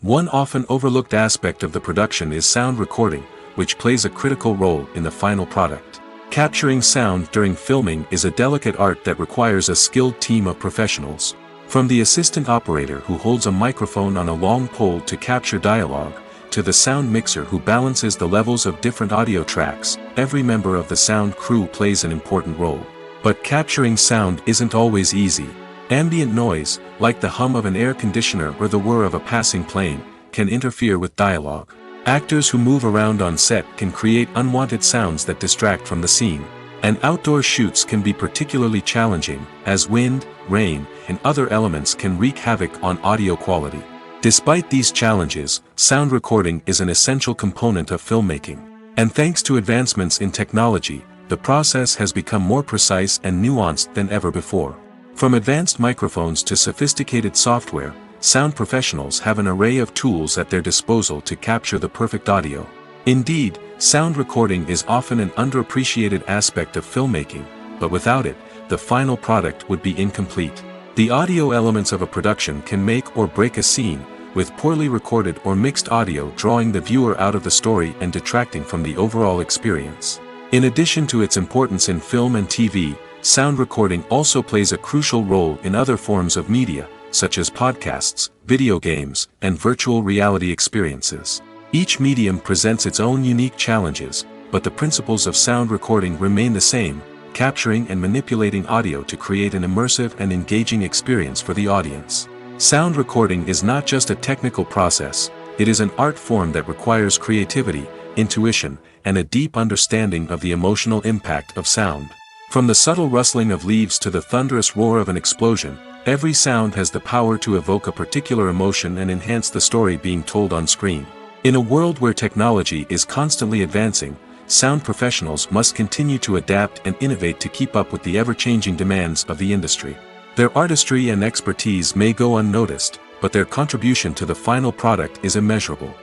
One often overlooked aspect of the production is sound recording, which plays a critical role in the final product. Capturing sound during filming is a delicate art that requires a skilled team of professionals. From the assistant operator who holds a microphone on a long pole to capture dialogue, to the sound mixer who balances the levels of different audio tracks, every member of the sound crew plays an important role. But capturing sound isn't always easy. Ambient noise, like the hum of an air conditioner or the whir of a passing plane, can interfere with dialogue. Actors who move around on set can create unwanted sounds that distract from the scene. And outdoor shoots can be particularly challenging, as wind, rain, and other elements can wreak havoc on audio quality. Despite these challenges, sound recording is an essential component of filmmaking. And thanks to advancements in technology, the process has become more precise and nuanced than ever before. From advanced microphones to sophisticated software, sound professionals have an array of tools at their disposal to capture the perfect audio. Indeed, sound recording is often an underappreciated aspect of filmmaking, but without it, the final product would be incomplete. The audio elements of a production can make or break a scene, with poorly recorded or mixed audio drawing the viewer out of the story and detracting from the overall experience. In addition to its importance in film and TV, sound recording also plays a crucial role in other forms of media, such as podcasts, video games, and virtual reality experiences. Each medium presents its own unique challenges, but the principles of sound recording remain the same, capturing and manipulating audio to create an immersive and engaging experience for the audience. Sound recording is not just a technical process, it is an art form that requires creativity, intuition, and a deep understanding of the emotional impact of sound. From the subtle rustling of leaves to the thunderous roar of an explosion, every sound has the power to evoke a particular emotion and enhance the story being told on screen. In a world where technology is constantly advancing, sound professionals must continue to adapt and innovate to keep up with the ever-changing demands of the industry. Their artistry and expertise may go unnoticed, but their contribution to the final product is immeasurable.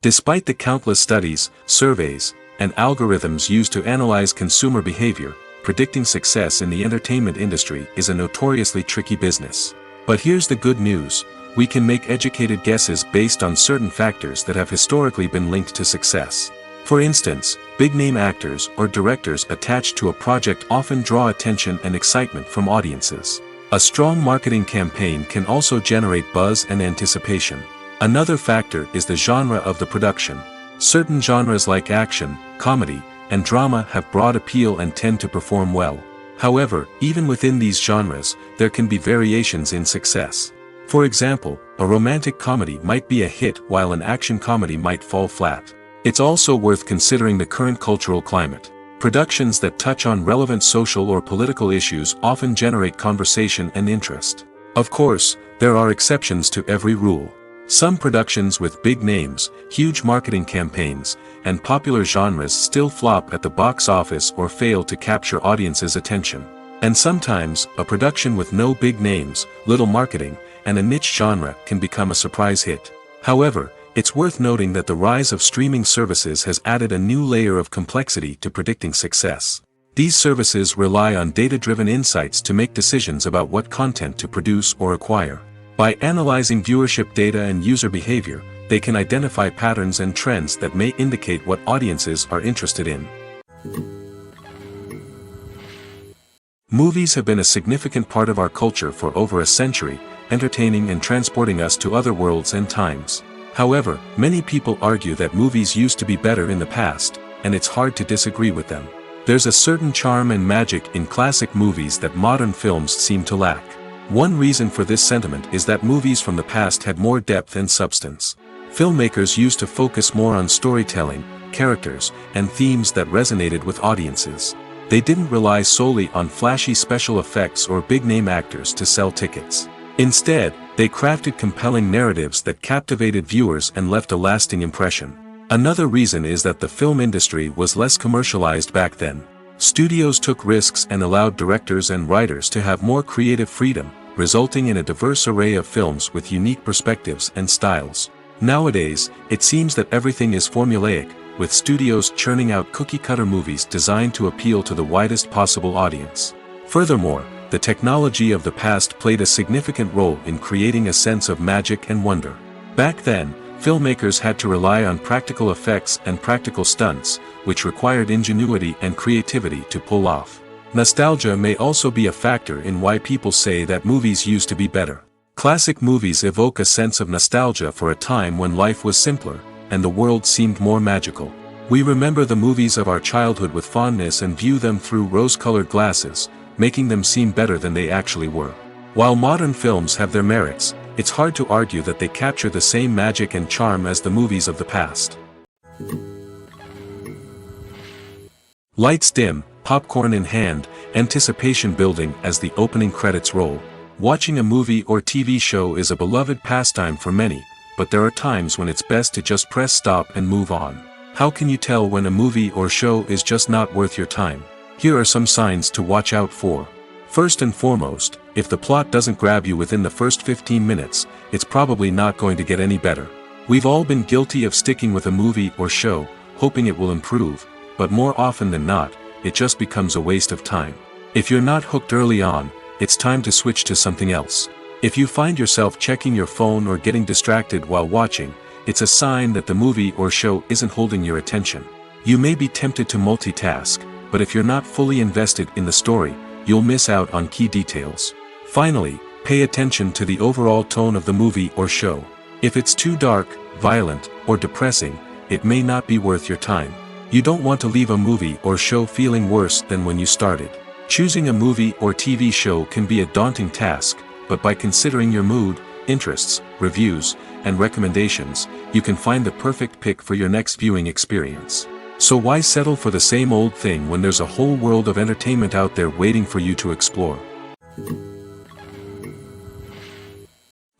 Despite the countless studies, surveys, and algorithms used to analyze consumer behavior, predicting success in the entertainment industry is a notoriously tricky business. But here's the good news. We can make educated guesses based on certain factors that have historically been linked to success. For instance, big-name actors or directors attached to a project often draw attention and excitement from audiences. A strong marketing campaign can also generate buzz and anticipation. Another factor is the genre of the production. Certain genres like action, comedy, and drama have broad appeal and tend to perform well. However, even within these genres, there can be variations in success. For example, a romantic comedy might be a hit while an action comedy might fall flat. It's also worth considering the current cultural climate. Productions that touch on relevant social or political issues often generate conversation and interest. Of course, there are exceptions to every rule. Some productions with big names, huge marketing campaigns, and popular genres still flop at the box office or fail to capture audiences' attention. And sometimes, a production with no big names, little marketing, and a niche genre can become a surprise hit. However, it's worth noting that the rise of streaming services has added a new layer of complexity to predicting success. These services rely on data-driven insights to make decisions about what content to produce or acquire. By analyzing viewership data and user behavior, they can identify patterns and trends that may indicate what audiences are interested in. Movies have been a significant part of our culture for over a century, entertaining and transporting us to other worlds and times. However, many people argue that movies used to be better in the past, and it's hard to disagree with them. There's a certain charm and magic in classic movies that modern films seem to lack. One reason for this sentiment is that movies from the past had more depth and substance. Filmmakers used to focus more on storytelling, characters, and themes that resonated with audiences. They didn't rely solely on flashy special effects or big-name actors to sell tickets. Instead, they crafted compelling narratives that captivated viewers and left a lasting impression. Another reason is that the film industry was less commercialized back then. Studios took risks and allowed directors and writers to have more creative freedom, resulting in a diverse array of films with unique perspectives and styles. Nowadays, it seems that everything is formulaic, with studios churning out cookie-cutter movies designed to appeal to the widest possible audience. Furthermore, the technology of the past played a significant role in creating a sense of magic and wonder. Back then, filmmakers had to rely on practical effects and practical stunts, which required ingenuity and creativity to pull off. Nostalgia may also be a factor in why people say that movies used to be better. Classic movies evoke a sense of nostalgia for a time when life was simpler, and the world seemed more magical. We remember the movies of our childhood with fondness and view them through rose-colored glasses, making them seem better than they actually were. While modern films have their merits, it's hard to argue that they capture the same magic and charm as the movies of the past. Lights dim, popcorn in hand, anticipation building as the opening credits roll. Watching a movie or TV show is a beloved pastime for many, but there are times when it's best to just press stop and move on. How can you tell when a movie or show is just not worth your time? Here are some signs to watch out for. First and foremost, if the plot doesn't grab you within the first 15 minutes, it's probably not going to get any better. We've all been guilty of sticking with a movie or show, hoping it will improve, but more often than not, it just becomes a waste of time. If you're not hooked early on, it's time to switch to something else. If you find yourself checking your phone or getting distracted while watching, it's a sign that the movie or show isn't holding your attention. You may be tempted to multitask, but if you're not fully invested in the story, you'll miss out on key details. Finally, pay attention to the overall tone of the movie or show. If it's too dark, violent, or depressing, it may not be worth your time. You don't want to leave a movie or show feeling worse than when you started. Choosing a movie or TV show can be a daunting task, but by considering your mood, interests, reviews, and recommendations, you can find the perfect pick for your next viewing experience. So why settle for the same old thing when there's a whole world of entertainment out there waiting for you to explore?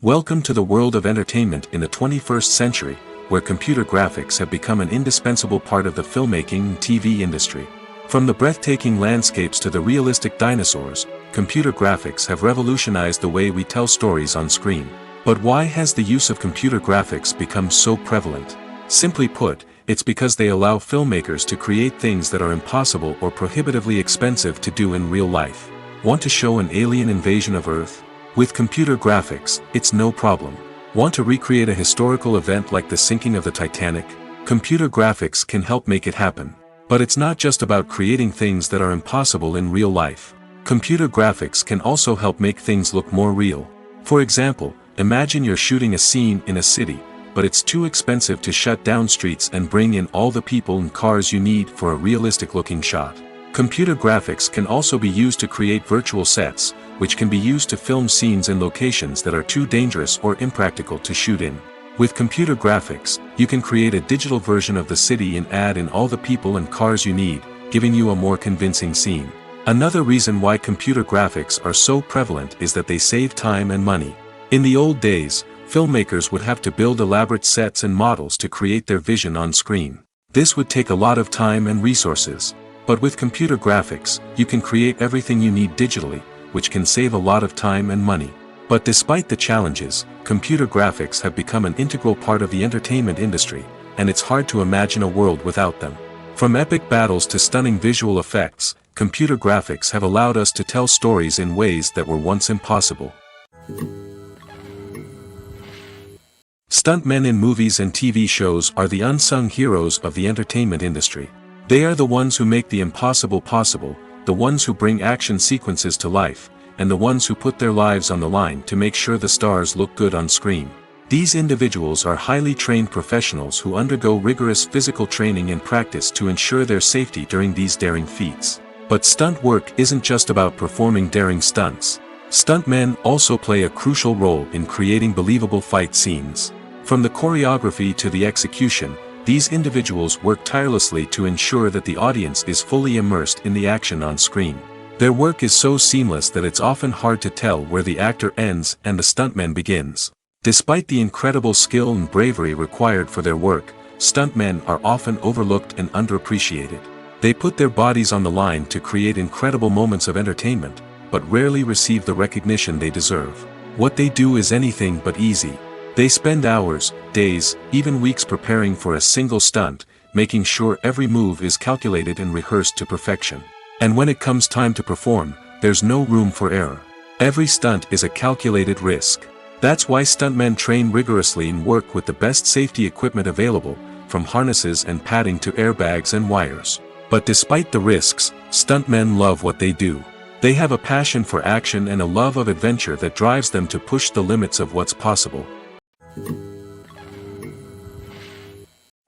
Welcome to the world of entertainment in the 21st century, where computer graphics have become an indispensable part of the filmmaking and TV industry. From the breathtaking landscapes to the realistic dinosaurs, computer graphics have revolutionized the way we tell stories on screen. But why has the use of computer graphics become so prevalent? Simply put, it's because they allow filmmakers to create things that are impossible or prohibitively expensive to do in real life. Want to show an alien invasion of Earth? With computer graphics, it's no problem. Want to recreate a historical event like the sinking of the Titanic? Computer graphics can help make it happen. But it's not just about creating things that are impossible in real life. Computer graphics can also help make things look more real. For example, imagine you're shooting a scene in a city, but it's too expensive to shut down streets and bring in all the people and cars you need for a realistic-looking shot. Computer graphics can also be used to create virtual sets, which can be used to film scenes in locations that are too dangerous or impractical to shoot in. With computer graphics, you can create a digital version of the city and add in all the people and cars you need, giving you a more convincing scene. Another reason why computer graphics are so prevalent is that they save time and money. In the old days, filmmakers would have to build elaborate sets and models to create their vision on screen. This would take a lot of time and resources. But with computer graphics, you can create everything you need digitally, which can save a lot of time and money. But despite the challenges, computer graphics have become an integral part of the entertainment industry, and it's hard to imagine a world without them. From epic battles to stunning visual effects, computer graphics have allowed us to tell stories in ways that were once impossible. Stuntmen in movies and TV shows are the unsung heroes of the entertainment industry. They are the ones who make the impossible possible, the ones who bring action sequences to life, and the ones who put their lives on the line to make sure the stars look good on screen. These individuals are highly trained professionals who undergo rigorous physical training and practice to ensure their safety during these daring feats. But stunt work isn't just about performing daring stunts. Stuntmen also play a crucial role in creating believable fight scenes. From the choreography to the execution, these individuals work tirelessly to ensure that the audience is fully immersed in the action on screen. Their work is so seamless that it's often hard to tell where the actor ends and the stuntman begins. Despite the incredible skill and bravery required for their work, stuntmen are often overlooked and underappreciated. They put their bodies on the line to create incredible moments of entertainment, but rarely receive the recognition they deserve. What they do is anything but easy. They spend hours, days, even weeks preparing for a single stunt, making sure every move is calculated and rehearsed to perfection. And when it comes time to perform, there's no room for error. Every stunt is a calculated risk. That's why stuntmen train rigorously and work with the best safety equipment available, from harnesses and padding to airbags and wires. But despite the risks, stuntmen love what they do. They have a passion for action and a love of adventure that drives them to push the limits of what's possible.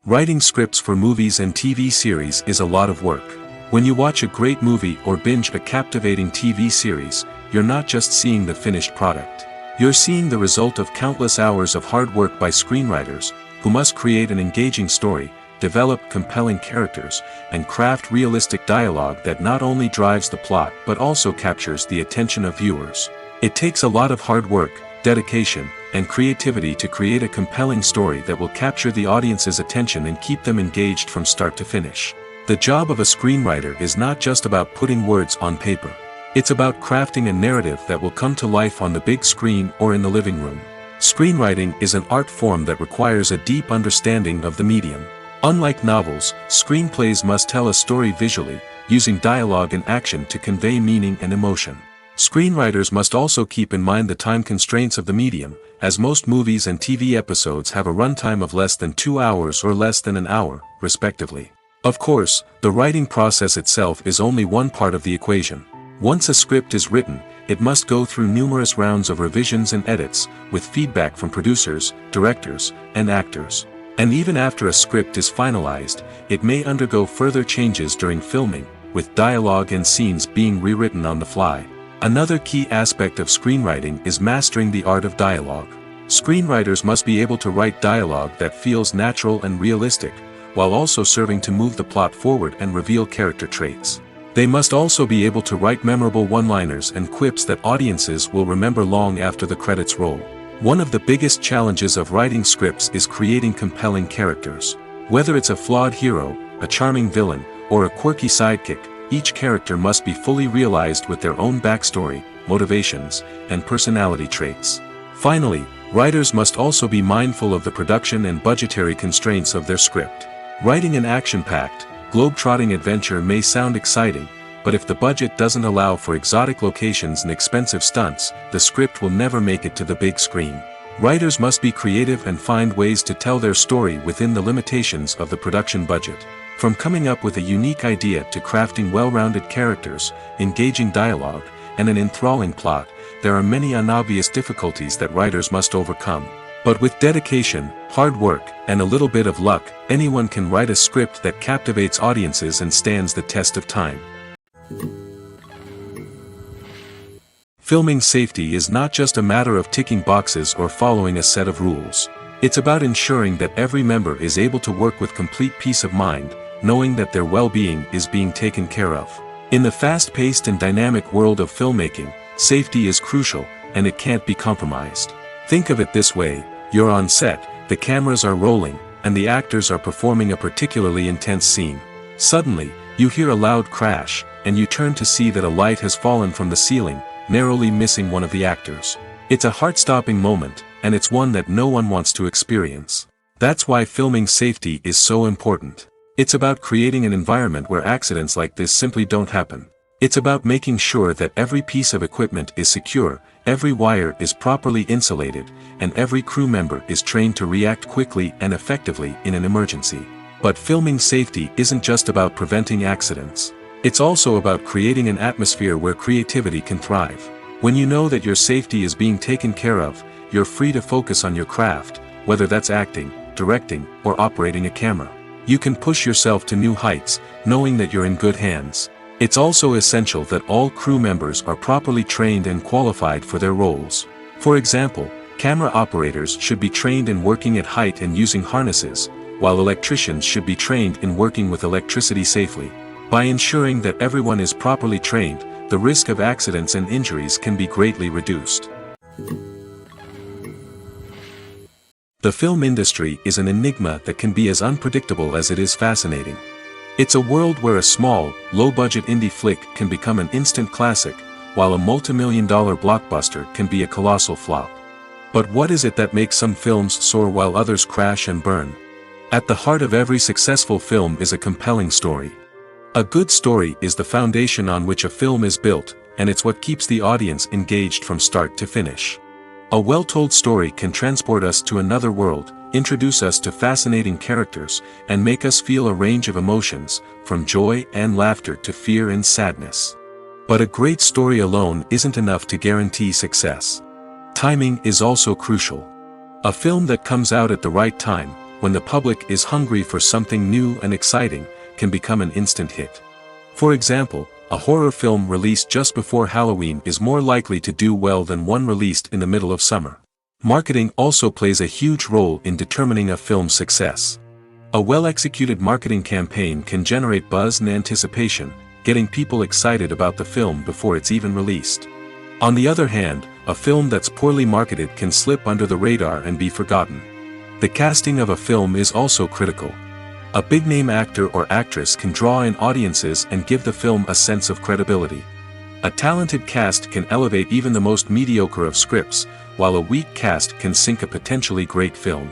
Writing scripts for movies and TV series is a lot of work. When you watch a great movie or binge a captivating TV series, you're not just seeing the finished product. You're seeing the result of countless hours of hard work by screenwriters, who must create an engaging story, develop compelling characters, and craft realistic dialogue that not only drives the plot but also captures the attention of viewers. It takes a lot of hard work, dedication, and creativity to create a compelling story that will capture the audience's attention and keep them engaged from start to finish. The job of a screenwriter is not just about putting words on paper. It's about crafting a narrative that will come to life on the big screen or in the living room. Screenwriting is an art form that requires a deep understanding of the medium. Unlike novels, screenplays must tell a story visually, using dialogue and action to convey meaning and emotion. Screenwriters must also keep in mind the time constraints of the medium, as most movies and TV episodes have a runtime of less than 2 hours or less than an hour, respectively. Of course, the writing process itself is only one part of the equation. Once a script is written, it must go through numerous rounds of revisions and edits, with feedback from producers, directors, and actors. And even after a script is finalized, it may undergo further changes during filming, with dialogue and scenes being rewritten on the fly. Another key aspect of screenwriting is mastering the art of dialogue. Screenwriters must be able to write dialogue that feels natural and realistic, while also serving to move the plot forward and reveal character traits. They must also be able to write memorable one-liners and quips that audiences will remember long after the credits roll. One of the biggest challenges of writing scripts is creating compelling characters. Whether it's a flawed hero, a charming villain, or a quirky sidekick, each character must be fully realized with their own backstory, motivations, and personality traits. Finally, writers must also be mindful of the production and budgetary constraints of their script. Writing an action-packed, globe-trotting adventure may sound exciting, but if the budget doesn't allow for exotic locations and expensive stunts, the script will never make it to the big screen. Writers must be creative and find ways to tell their story within the limitations of the production budget. From coming up with a unique idea to crafting well-rounded characters, engaging dialogue, and an enthralling plot, there are many unobvious difficulties that writers must overcome. But with dedication, hard work, and a little bit of luck, anyone can write a script that captivates audiences and stands the test of time. Filming safety is not just a matter of ticking boxes or following a set of rules. It's about ensuring that every member is able to work with complete peace of mind, knowing that their well-being is being taken care of. In the fast-paced and dynamic world of filmmaking, safety is crucial, and it can't be compromised. Think of it this way: you're on set, the cameras are rolling, and the actors are performing a particularly intense scene. Suddenly, you hear a loud crash, and you turn to see that a light has fallen from the ceiling, narrowly missing one of the actors. It's a heart-stopping moment, and it's one that no one wants to experience. That's why filming safety is so important. It's about creating an environment where accidents like this simply don't happen. It's about making sure that every piece of equipment is secure, every wire is properly insulated, and every crew member is trained to react quickly and effectively in an emergency. But filming safety isn't just about preventing accidents. It's also about creating an atmosphere where creativity can thrive. When you know that your safety is being taken care of, you're free to focus on your craft, whether that's acting, directing, or operating a camera. You can push yourself to new heights, knowing that you're in good hands. It's also essential that all crew members are properly trained and qualified for their roles. For example, camera operators should be trained in working at height and using harnesses, while electricians should be trained in working with electricity safely. By ensuring that everyone is properly trained, the risk of accidents and injuries can be greatly reduced. The film industry is an enigma that can be as unpredictable as it is fascinating. It's a world where a small, low-budget indie flick can become an instant classic, while a multi-million-dollar blockbuster can be a colossal flop. But what is it that makes some films soar while others crash and burn? At the heart of every successful film is a compelling story. A good story is the foundation on which a film is built, and it's what keeps the audience engaged from start to finish. A well-told story can transport us to another world, introduce us to fascinating characters, and make us feel a range of emotions, from joy and laughter to fear and sadness. But a great story alone isn't enough to guarantee success. Timing is also crucial. A film that comes out at the right time, when the public is hungry for something new and exciting, can become an instant hit. For example, a horror film released just before Halloween is more likely to do well than one released in the middle of summer. Marketing also plays a huge role in determining a film's success. A well-executed marketing campaign can generate buzz and anticipation, getting people excited about the film before it's even released. On the other hand, a film that's poorly marketed can slip under the radar and be forgotten. The casting of a film is also critical. A big-name actor or actress can draw in audiences and give the film a sense of credibility. A talented cast can elevate even the most mediocre of scripts, while a weak cast can sink a potentially great film.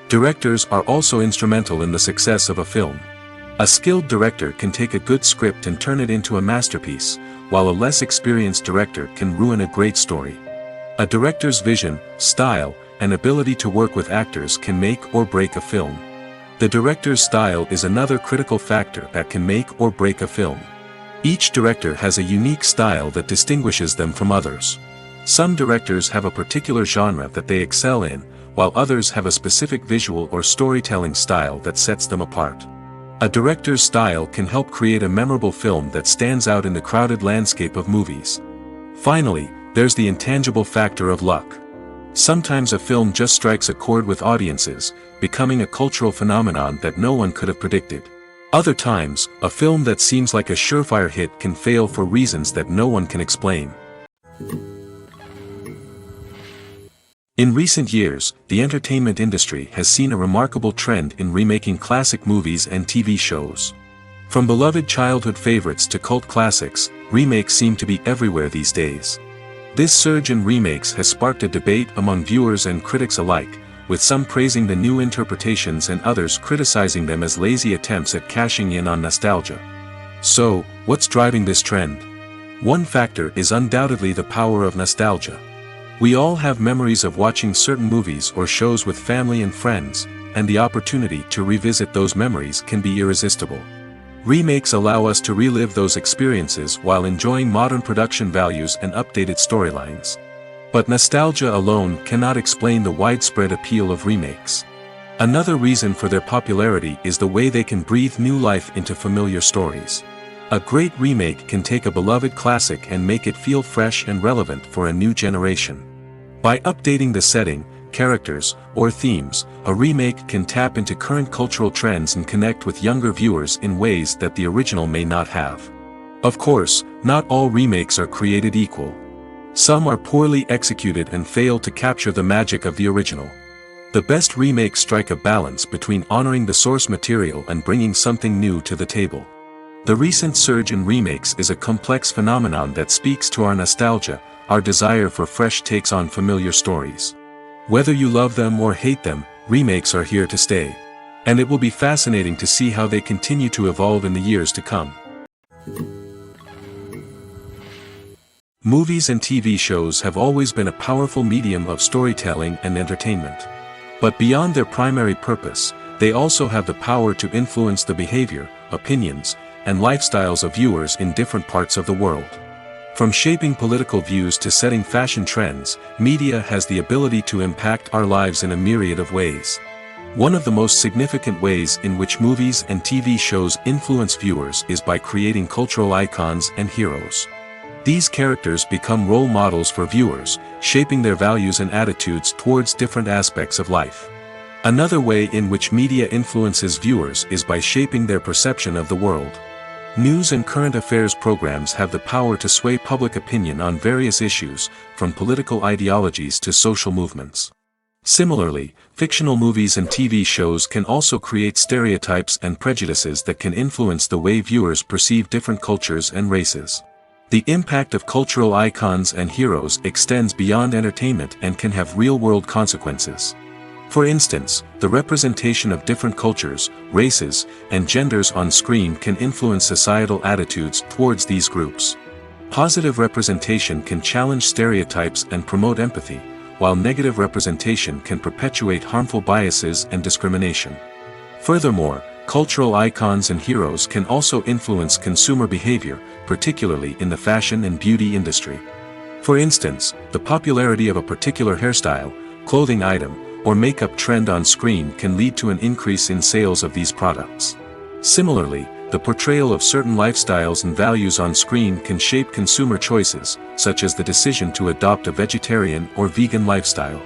Directors are also instrumental in the success of a film. A skilled director can take a good script and turn it into a masterpiece, while a less experienced director can ruin a great story. A director's vision, style, and ability to work with actors can make or break a film. The director's style is another critical factor that can make or break a film. Each director has a unique style that distinguishes them from others. Some directors have a particular genre that they excel in, while others have a specific visual or storytelling style that sets them apart. A director's style can help create a memorable film that stands out in the crowded landscape of movies. Finally, there's the intangible factor of luck. Sometimes a film just strikes a chord with audiences, becoming a cultural phenomenon that no one could have predicted. Other times, a film that seems like a surefire hit can fail for reasons that no one can explain. In recent years, the entertainment industry has seen a remarkable trend in remaking classic movies and TV shows. From beloved childhood favorites to cult classics, remakes seem to be everywhere these days. This surge in remakes has sparked a debate among viewers and critics alike, with some praising the new interpretations and others criticizing them as lazy attempts at cashing in on nostalgia. So, what's driving this trend? One factor is undoubtedly the power of nostalgia. We all have memories of watching certain movies or shows with family and friends, and the opportunity to revisit those memories can be irresistible. Remakes allow us to relive those experiences while enjoying modern production values and updated storylines. But nostalgia alone cannot explain the widespread appeal of remakes. Another reason for their popularity is the way they can breathe new life into familiar stories. A great remake can take a beloved classic and make it feel fresh and relevant for a new generation. By updating the setting, characters, or themes, a remake can tap into current cultural trends and connect with younger viewers in ways that the original may not have. Of course, not all remakes are created equal. Some are poorly executed and fail to capture the magic of the original. The best remakes strike a balance between honoring the source material and bringing something new to the table. The recent surge in remakes is a complex phenomenon that speaks to our nostalgia, our desire for fresh takes on familiar stories. Whether you love them or hate them, remakes are here to stay. And it will be fascinating to see how they continue to evolve in the years to come. Movies and TV shows have always been a powerful medium of storytelling and entertainment. But beyond their primary purpose, they also have the power to influence the behavior, opinions, and lifestyles of viewers in different parts of the world. From shaping political views to setting fashion trends, media has the ability to impact our lives in a myriad of ways. One of the most significant ways in which movies and TV shows influence viewers is by creating cultural icons and heroes. These characters become role models for viewers, shaping their values and attitudes towards different aspects of life. Another way in which media influences viewers is by shaping their perception of the world. News and current affairs programs have the power to sway public opinion on various issues, from political ideologies to social movements. Similarly, fictional movies and TV shows can also create stereotypes and prejudices that can influence the way viewers perceive different cultures and races. The impact of cultural icons and heroes extends beyond entertainment and can have real-world consequences. For instance, the representation of different cultures, races, and genders on screen can influence societal attitudes towards these groups. Positive representation can challenge stereotypes and promote empathy, while negative representation can perpetuate harmful biases and discrimination. Furthermore, cultural icons and heroes can also influence consumer behavior, particularly in the fashion and beauty industry. For instance, the popularity of a particular hairstyle, clothing item, or makeup trend on screen can lead to an increase in sales of these products. Similarly, the portrayal of certain lifestyles and values on screen can shape consumer choices, such as the decision to adopt a vegetarian or vegan lifestyle.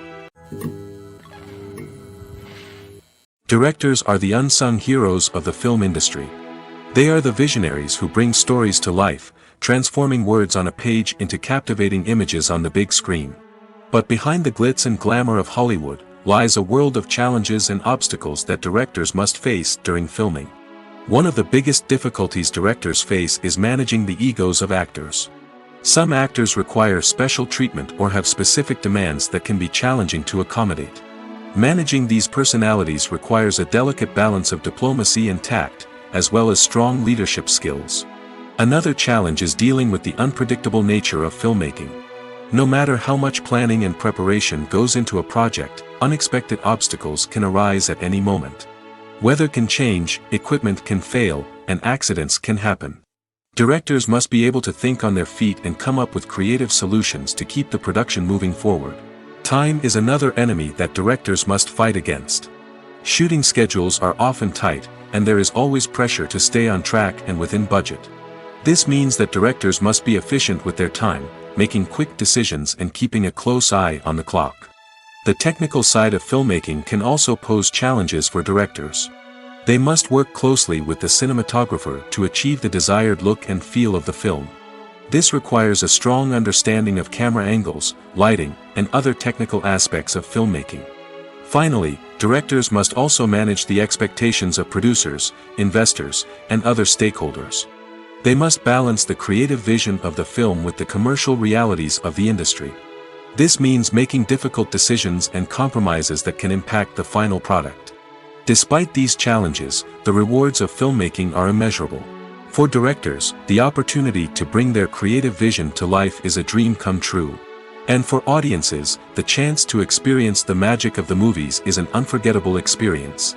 Directors are the unsung heroes of the film industry. They are the visionaries who bring stories to life, transforming words on a page into captivating images on the big screen. But behind the glitz and glamour of Hollywood lies a world of challenges and obstacles that directors must face during filming. One of the biggest difficulties directors face is managing the egos of actors. Some actors require special treatment or have specific demands that can be challenging to accommodate. Managing these personalities requires a delicate balance of diplomacy and tact, as well as strong leadership skills. Another challenge is dealing with the unpredictable nature of filmmaking. No matter how much planning and preparation goes into a project, unexpected obstacles can arise at any moment. Weather can change, equipment can fail, and accidents can happen. Directors must be able to think on their feet and come up with creative solutions to keep the production moving forward. Time is another enemy that directors must fight against. Shooting schedules are often tight, and there is always pressure to stay on track and within budget. This means that directors must be efficient with their time, making quick decisions and keeping a close eye on the clock. The technical side of filmmaking can also pose challenges for directors. They must work closely with the cinematographer to achieve the desired look and feel of the film. This requires a strong understanding of camera angles, lighting, and other technical aspects of filmmaking. Finally, directors must also manage the expectations of producers, investors, and other stakeholders. They must balance the creative vision of the film with the commercial realities of the industry. This means making difficult decisions and compromises that can impact the final product. Despite these challenges, the rewards of filmmaking are immeasurable. For directors, the opportunity to bring their creative vision to life is a dream come true. And for audiences, the chance to experience the magic of the movies is an unforgettable experience.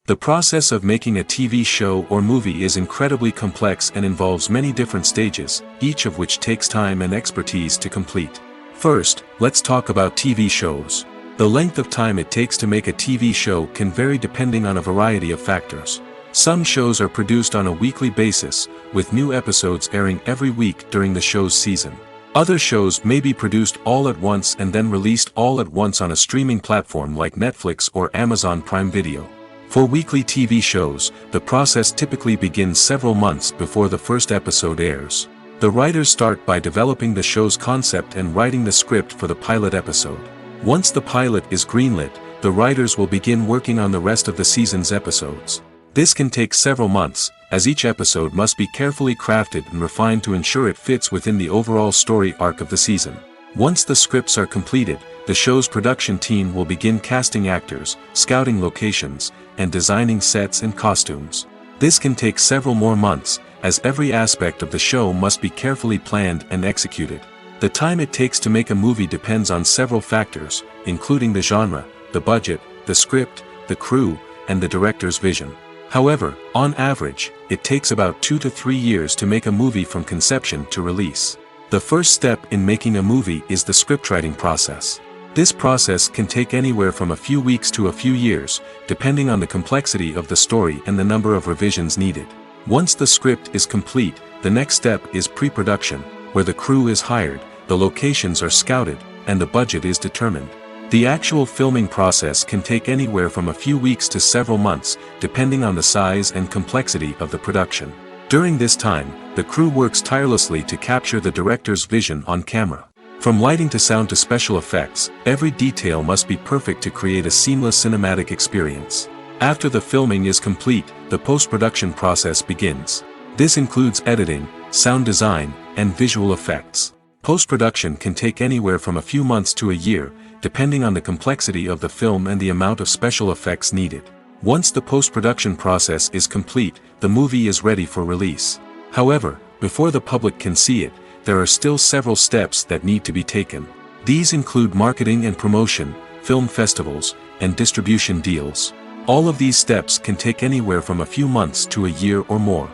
The process of making a TV show or movie is incredibly complex and involves many different stages, each of which takes time and expertise to complete. First, let's talk about TV shows. The length of time it takes to make a TV show can vary depending on a variety of factors. Some shows are produced on a weekly basis, with new episodes airing every week during the show's season. Other shows may be produced all at once and then released all at once on a streaming platform like Netflix or Amazon Prime Video. For weekly TV shows, the process typically begins several months before the first episode airs. The writers start by developing the show's concept and writing the script for the pilot episode. Once the pilot is greenlit, the writers will begin working on the rest of the season's episodes. This can take several months, as each episode must be carefully crafted and refined to ensure it fits within the overall story arc of the season. Once the scripts are completed, the show's production team will begin casting actors, scouting locations, and designing sets and costumes. This can take several more months, as every aspect of the show must be carefully planned and executed. The time it takes to make a movie depends on several factors, including the genre, the budget, the script, the crew, and the director's vision. However, on average, it takes about 2 to 3 years to make a movie from conception to release. The first step in making a movie is the scriptwriting process. This process can take anywhere from a few weeks to a few years, depending on the complexity of the story and the number of revisions needed. Once the script is complete, the next step is pre-production, where the crew is hired, the locations are scouted, and the budget is determined. The actual filming process can take anywhere from a few weeks to several months, depending on the size and complexity of the production. During this time, the crew works tirelessly to capture the director's vision on camera. From lighting to sound to special effects, every detail must be perfect to create a seamless cinematic experience. After the filming is complete, the post-production process begins. This includes editing, sound design, and visual effects. Post-production can take anywhere from a few months to a year, depending on the complexity of the film and the amount of special effects needed. Once the post-production process is complete, the movie is ready for release. However, before the public can see it, there are still several steps that need to be taken. These include marketing and promotion, film festivals, and distribution deals. All of these steps can take anywhere from a few months to a year or more.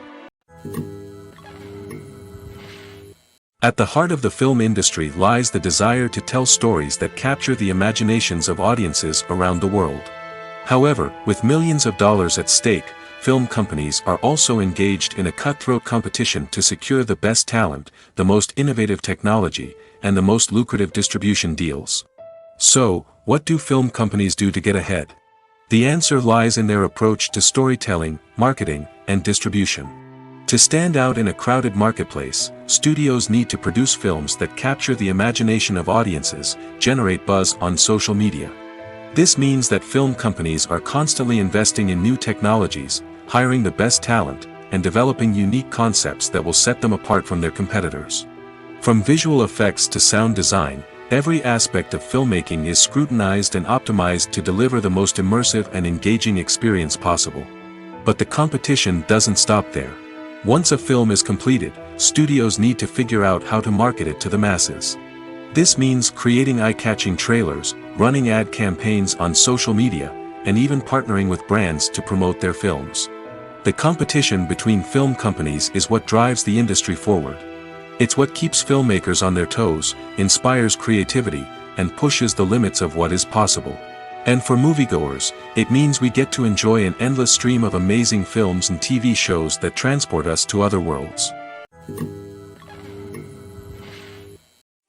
At the heart of the film industry lies the desire to tell stories that capture the imaginations of audiences around the world. However, with millions of dollars at stake, film companies are also engaged in a cutthroat competition to secure the best talent, the most innovative technology, and the most lucrative distribution deals. So, what do film companies do to get ahead? The answer lies in their approach to storytelling, marketing, and distribution. To stand out in a crowded marketplace, studios need to produce films that capture the imagination of audiences, generate buzz on social media. This means that film companies are constantly investing in new technologies, hiring the best talent, and developing unique concepts that will set them apart from their competitors. From visual effects to sound design, every aspect of filmmaking is scrutinized and optimized to deliver the most immersive and engaging experience possible. But the competition doesn't stop there. Once a film is completed, studios need to figure out how to market it to the masses. This means creating eye-catching trailers, running ad campaigns on social media, and even partnering with brands to promote their films. The competition between film companies is what drives the industry forward. It's what keeps filmmakers on their toes, inspires creativity, and pushes the limits of what is possible. And for moviegoers, it means we get to enjoy an endless stream of amazing films and TV shows that transport us to other worlds.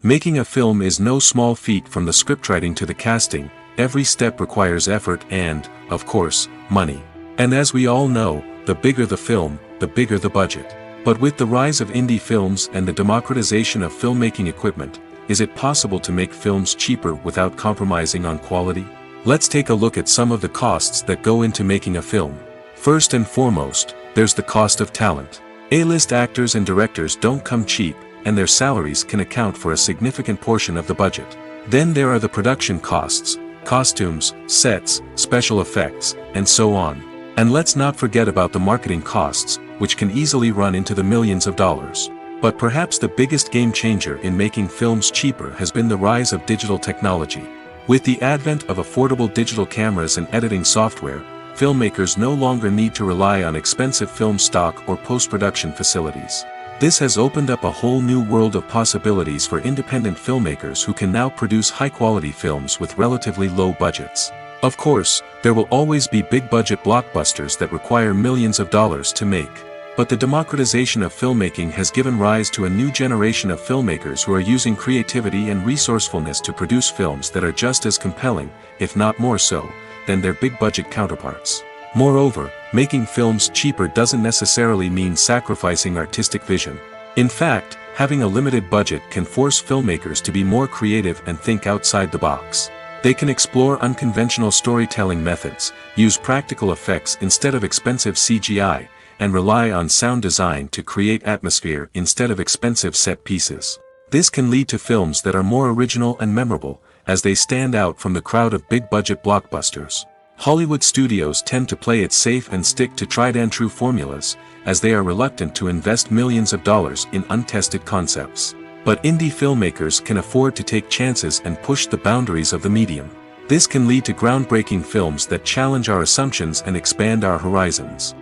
Making a film is no small feat. From the scriptwriting to the casting, every step requires effort and, of course, money. And as we all know, the bigger the film, the bigger the budget. But with the rise of indie films and the democratization of filmmaking equipment, is it possible to make films cheaper without compromising on quality? Let's take a look at some of the costs that go into making a film. First and foremost, there's the cost of talent. A-list actors and directors don't come cheap, and their salaries can account for a significant portion of the budget. Then there are the production costs, costumes, sets, special effects, and so on. And let's not forget about the marketing costs, which can easily run into the millions of dollars. But perhaps the biggest game changer in making films cheaper has been the rise of digital technology. With the advent of affordable digital cameras and editing software, filmmakers no longer need to rely on expensive film stock or post-production facilities. This has opened up a whole new world of possibilities for independent filmmakers who can now produce high-quality films with relatively low budgets. Of course, there will always be big-budget blockbusters that require millions of dollars to make. But the democratization of filmmaking has given rise to a new generation of filmmakers who are using creativity and resourcefulness to produce films that are just as compelling, if not more so, than their big-budget counterparts. Moreover, making films cheaper doesn't necessarily mean sacrificing artistic vision. In fact, having a limited budget can force filmmakers to be more creative and think outside the box. They can explore unconventional storytelling methods, use practical effects instead of expensive CGI, and rely on sound design to create atmosphere instead of expensive set pieces. This can lead to films that are more original and memorable, as they stand out from the crowd of big-budget blockbusters. Hollywood studios tend to play it safe and stick to tried-and-true formulas, as they are reluctant to invest millions of dollars in untested concepts. But indie filmmakers can afford to take chances and push the boundaries of the medium. This can lead to groundbreaking films that challenge our assumptions and expand our horizons.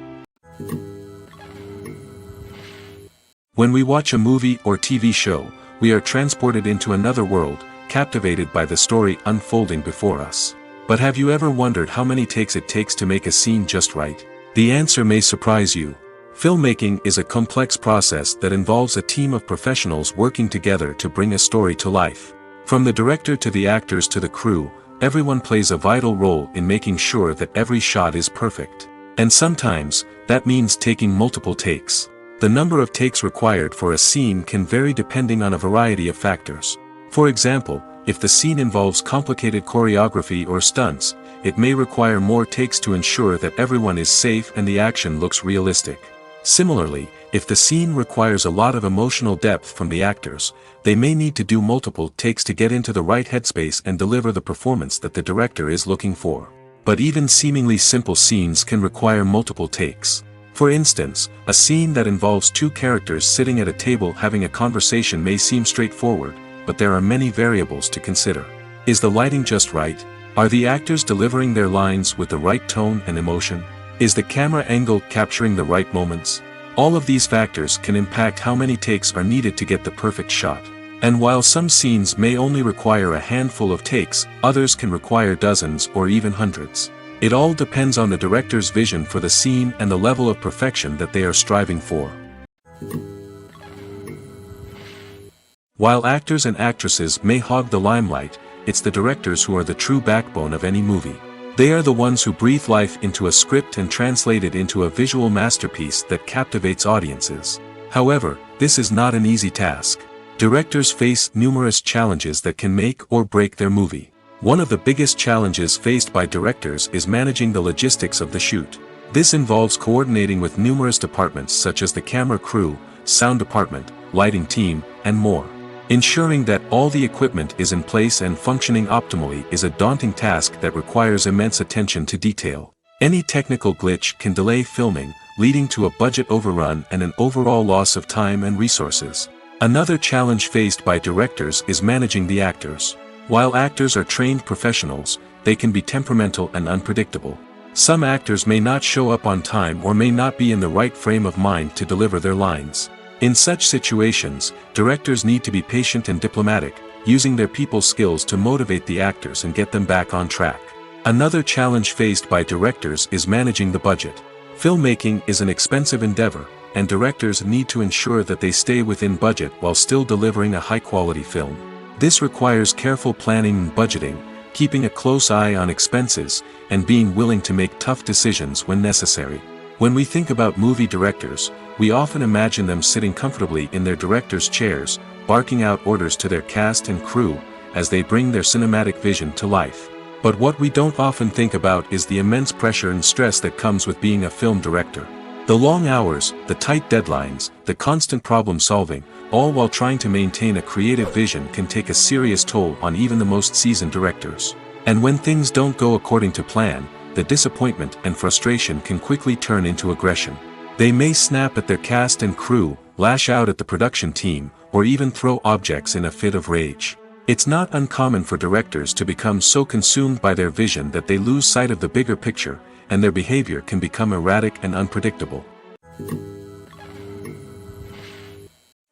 When we watch a movie or TV show, we are transported into another world, captivated by the story unfolding before us. But have you ever wondered how many takes it takes to make a scene just right? The answer may surprise you. Filmmaking is a complex process that involves a team of professionals working together to bring a story to life. From the director to the actors to the crew, everyone plays a vital role in making sure that every shot is perfect. And sometimes, that means taking multiple takes. The number of takes required for a scene can vary depending on a variety of factors. For example, if the scene involves complicated choreography or stunts, it may require more takes to ensure that everyone is safe and the action looks realistic. Similarly, if the scene requires a lot of emotional depth from the actors, they may need to do multiple takes to get into the right headspace and deliver the performance that the director is looking for. But even seemingly simple scenes can require multiple takes. For instance, a scene that involves two characters sitting at a table having a conversation may seem straightforward, but there are many variables to consider. Is the lighting just right? Are the actors delivering their lines with the right tone and emotion? Is the camera angle capturing the right moments? All of these factors can impact how many takes are needed to get the perfect shot. And while some scenes may only require a handful of takes, others can require dozens or even hundreds. It all depends on the director's vision for the scene and the level of perfection that they are striving for. While actors and actresses may hog the limelight, it's the directors who are the true backbone of any movie. They are the ones who breathe life into a script and translate it into a visual masterpiece that captivates audiences. However, this is not an easy task. Directors face numerous challenges that can make or break their movie. One of the biggest challenges faced by directors is managing the logistics of the shoot. This involves coordinating with numerous departments such as the camera crew, sound department, lighting team, and more. Ensuring that all the equipment is in place and functioning optimally is a daunting task that requires immense attention to detail. Any technical glitch can delay filming, leading to a budget overrun and an overall loss of time and resources. Another challenge faced by directors is managing the actors. While actors are trained professionals, they can be temperamental and unpredictable. Some actors may not show up on time or may not be in the right frame of mind to deliver their lines. In such situations, directors need to be patient and diplomatic, using their people skills to motivate the actors and get them back on track. Another challenge faced by directors is managing the budget. Filmmaking is an expensive endeavor, and directors need to ensure that they stay within budget while still delivering a high-quality film. This requires careful planning and budgeting, keeping a close eye on expenses, and being willing to make tough decisions when necessary. When we think about movie directors, we often imagine them sitting comfortably in their director's chairs, barking out orders to their cast and crew, as they bring their cinematic vision to life. But what we don't often think about is the immense pressure and stress that comes with being a film director. The long hours, the tight deadlines, the constant problem solving, all while trying to maintain a creative vision can take a serious toll on even the most seasoned directors. And when things don't go according to plan, the disappointment and frustration can quickly turn into aggression. They may snap at their cast and crew, lash out at the production team, or even throw objects in a fit of rage. It's not uncommon for directors to become so consumed by their vision that they lose sight of the bigger picture, and their behavior can become erratic and unpredictable.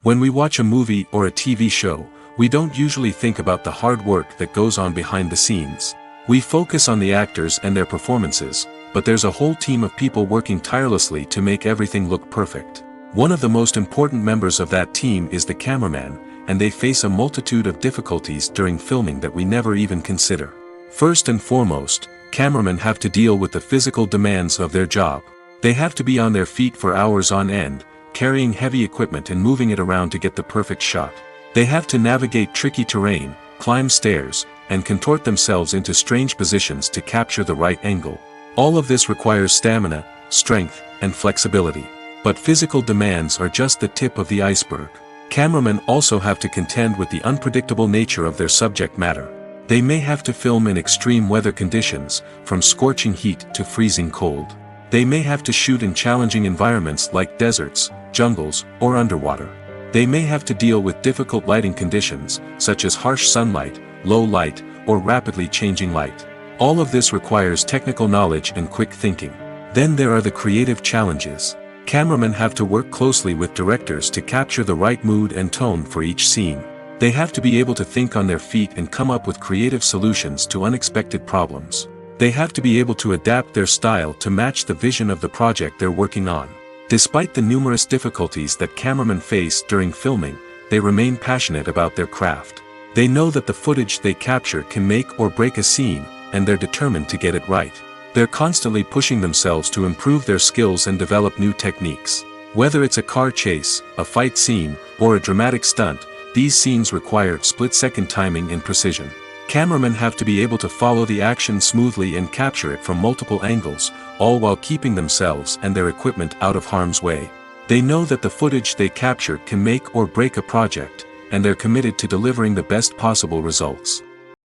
When we watch a movie or a TV show, we don't usually think about the hard work that goes on behind the scenes. We focus on the actors and their performances, but there's a whole team of people working tirelessly to make everything look perfect. One of the most important members of that team is the cameraman, and they face a multitude of difficulties during filming that we never even consider. First and foremost, cameramen have to deal with the physical demands of their job. They have to be on their feet for hours on end, carrying heavy equipment and moving it around to get the perfect shot. They have to navigate tricky terrain, climb stairs, and contort themselves into strange positions to capture the right angle. All of this requires stamina, strength, and flexibility. But physical demands are just the tip of the iceberg. Cameramen also have to contend with the unpredictable nature of their subject matter. They may have to film in extreme weather conditions, from scorching heat to freezing cold. They may have to shoot in challenging environments like deserts, jungles, or underwater. They may have to deal with difficult lighting conditions, such as harsh sunlight, low light, or rapidly changing light. All of this requires technical knowledge and quick thinking. Then there are the creative challenges. Cameramen have to work closely with directors to capture the right mood and tone for each scene. They have to be able to think on their feet and come up with creative solutions to unexpected problems. They have to be able to adapt their style to match the vision of the project they're working on. Despite the numerous difficulties that cameramen face during filming, they remain passionate about their craft. They know that the footage they capture can make or break a scene, and they're determined to get it right. They're constantly pushing themselves to improve their skills and develop new techniques. Whether it's a car chase, a fight scene, or a dramatic stunt, these scenes require split-second timing and precision. Cameramen have to be able to follow the action smoothly and capture it from multiple angles, all while keeping themselves and their equipment out of harm's way. They know that the footage they capture can make or break a project, and they're committed to delivering the best possible results.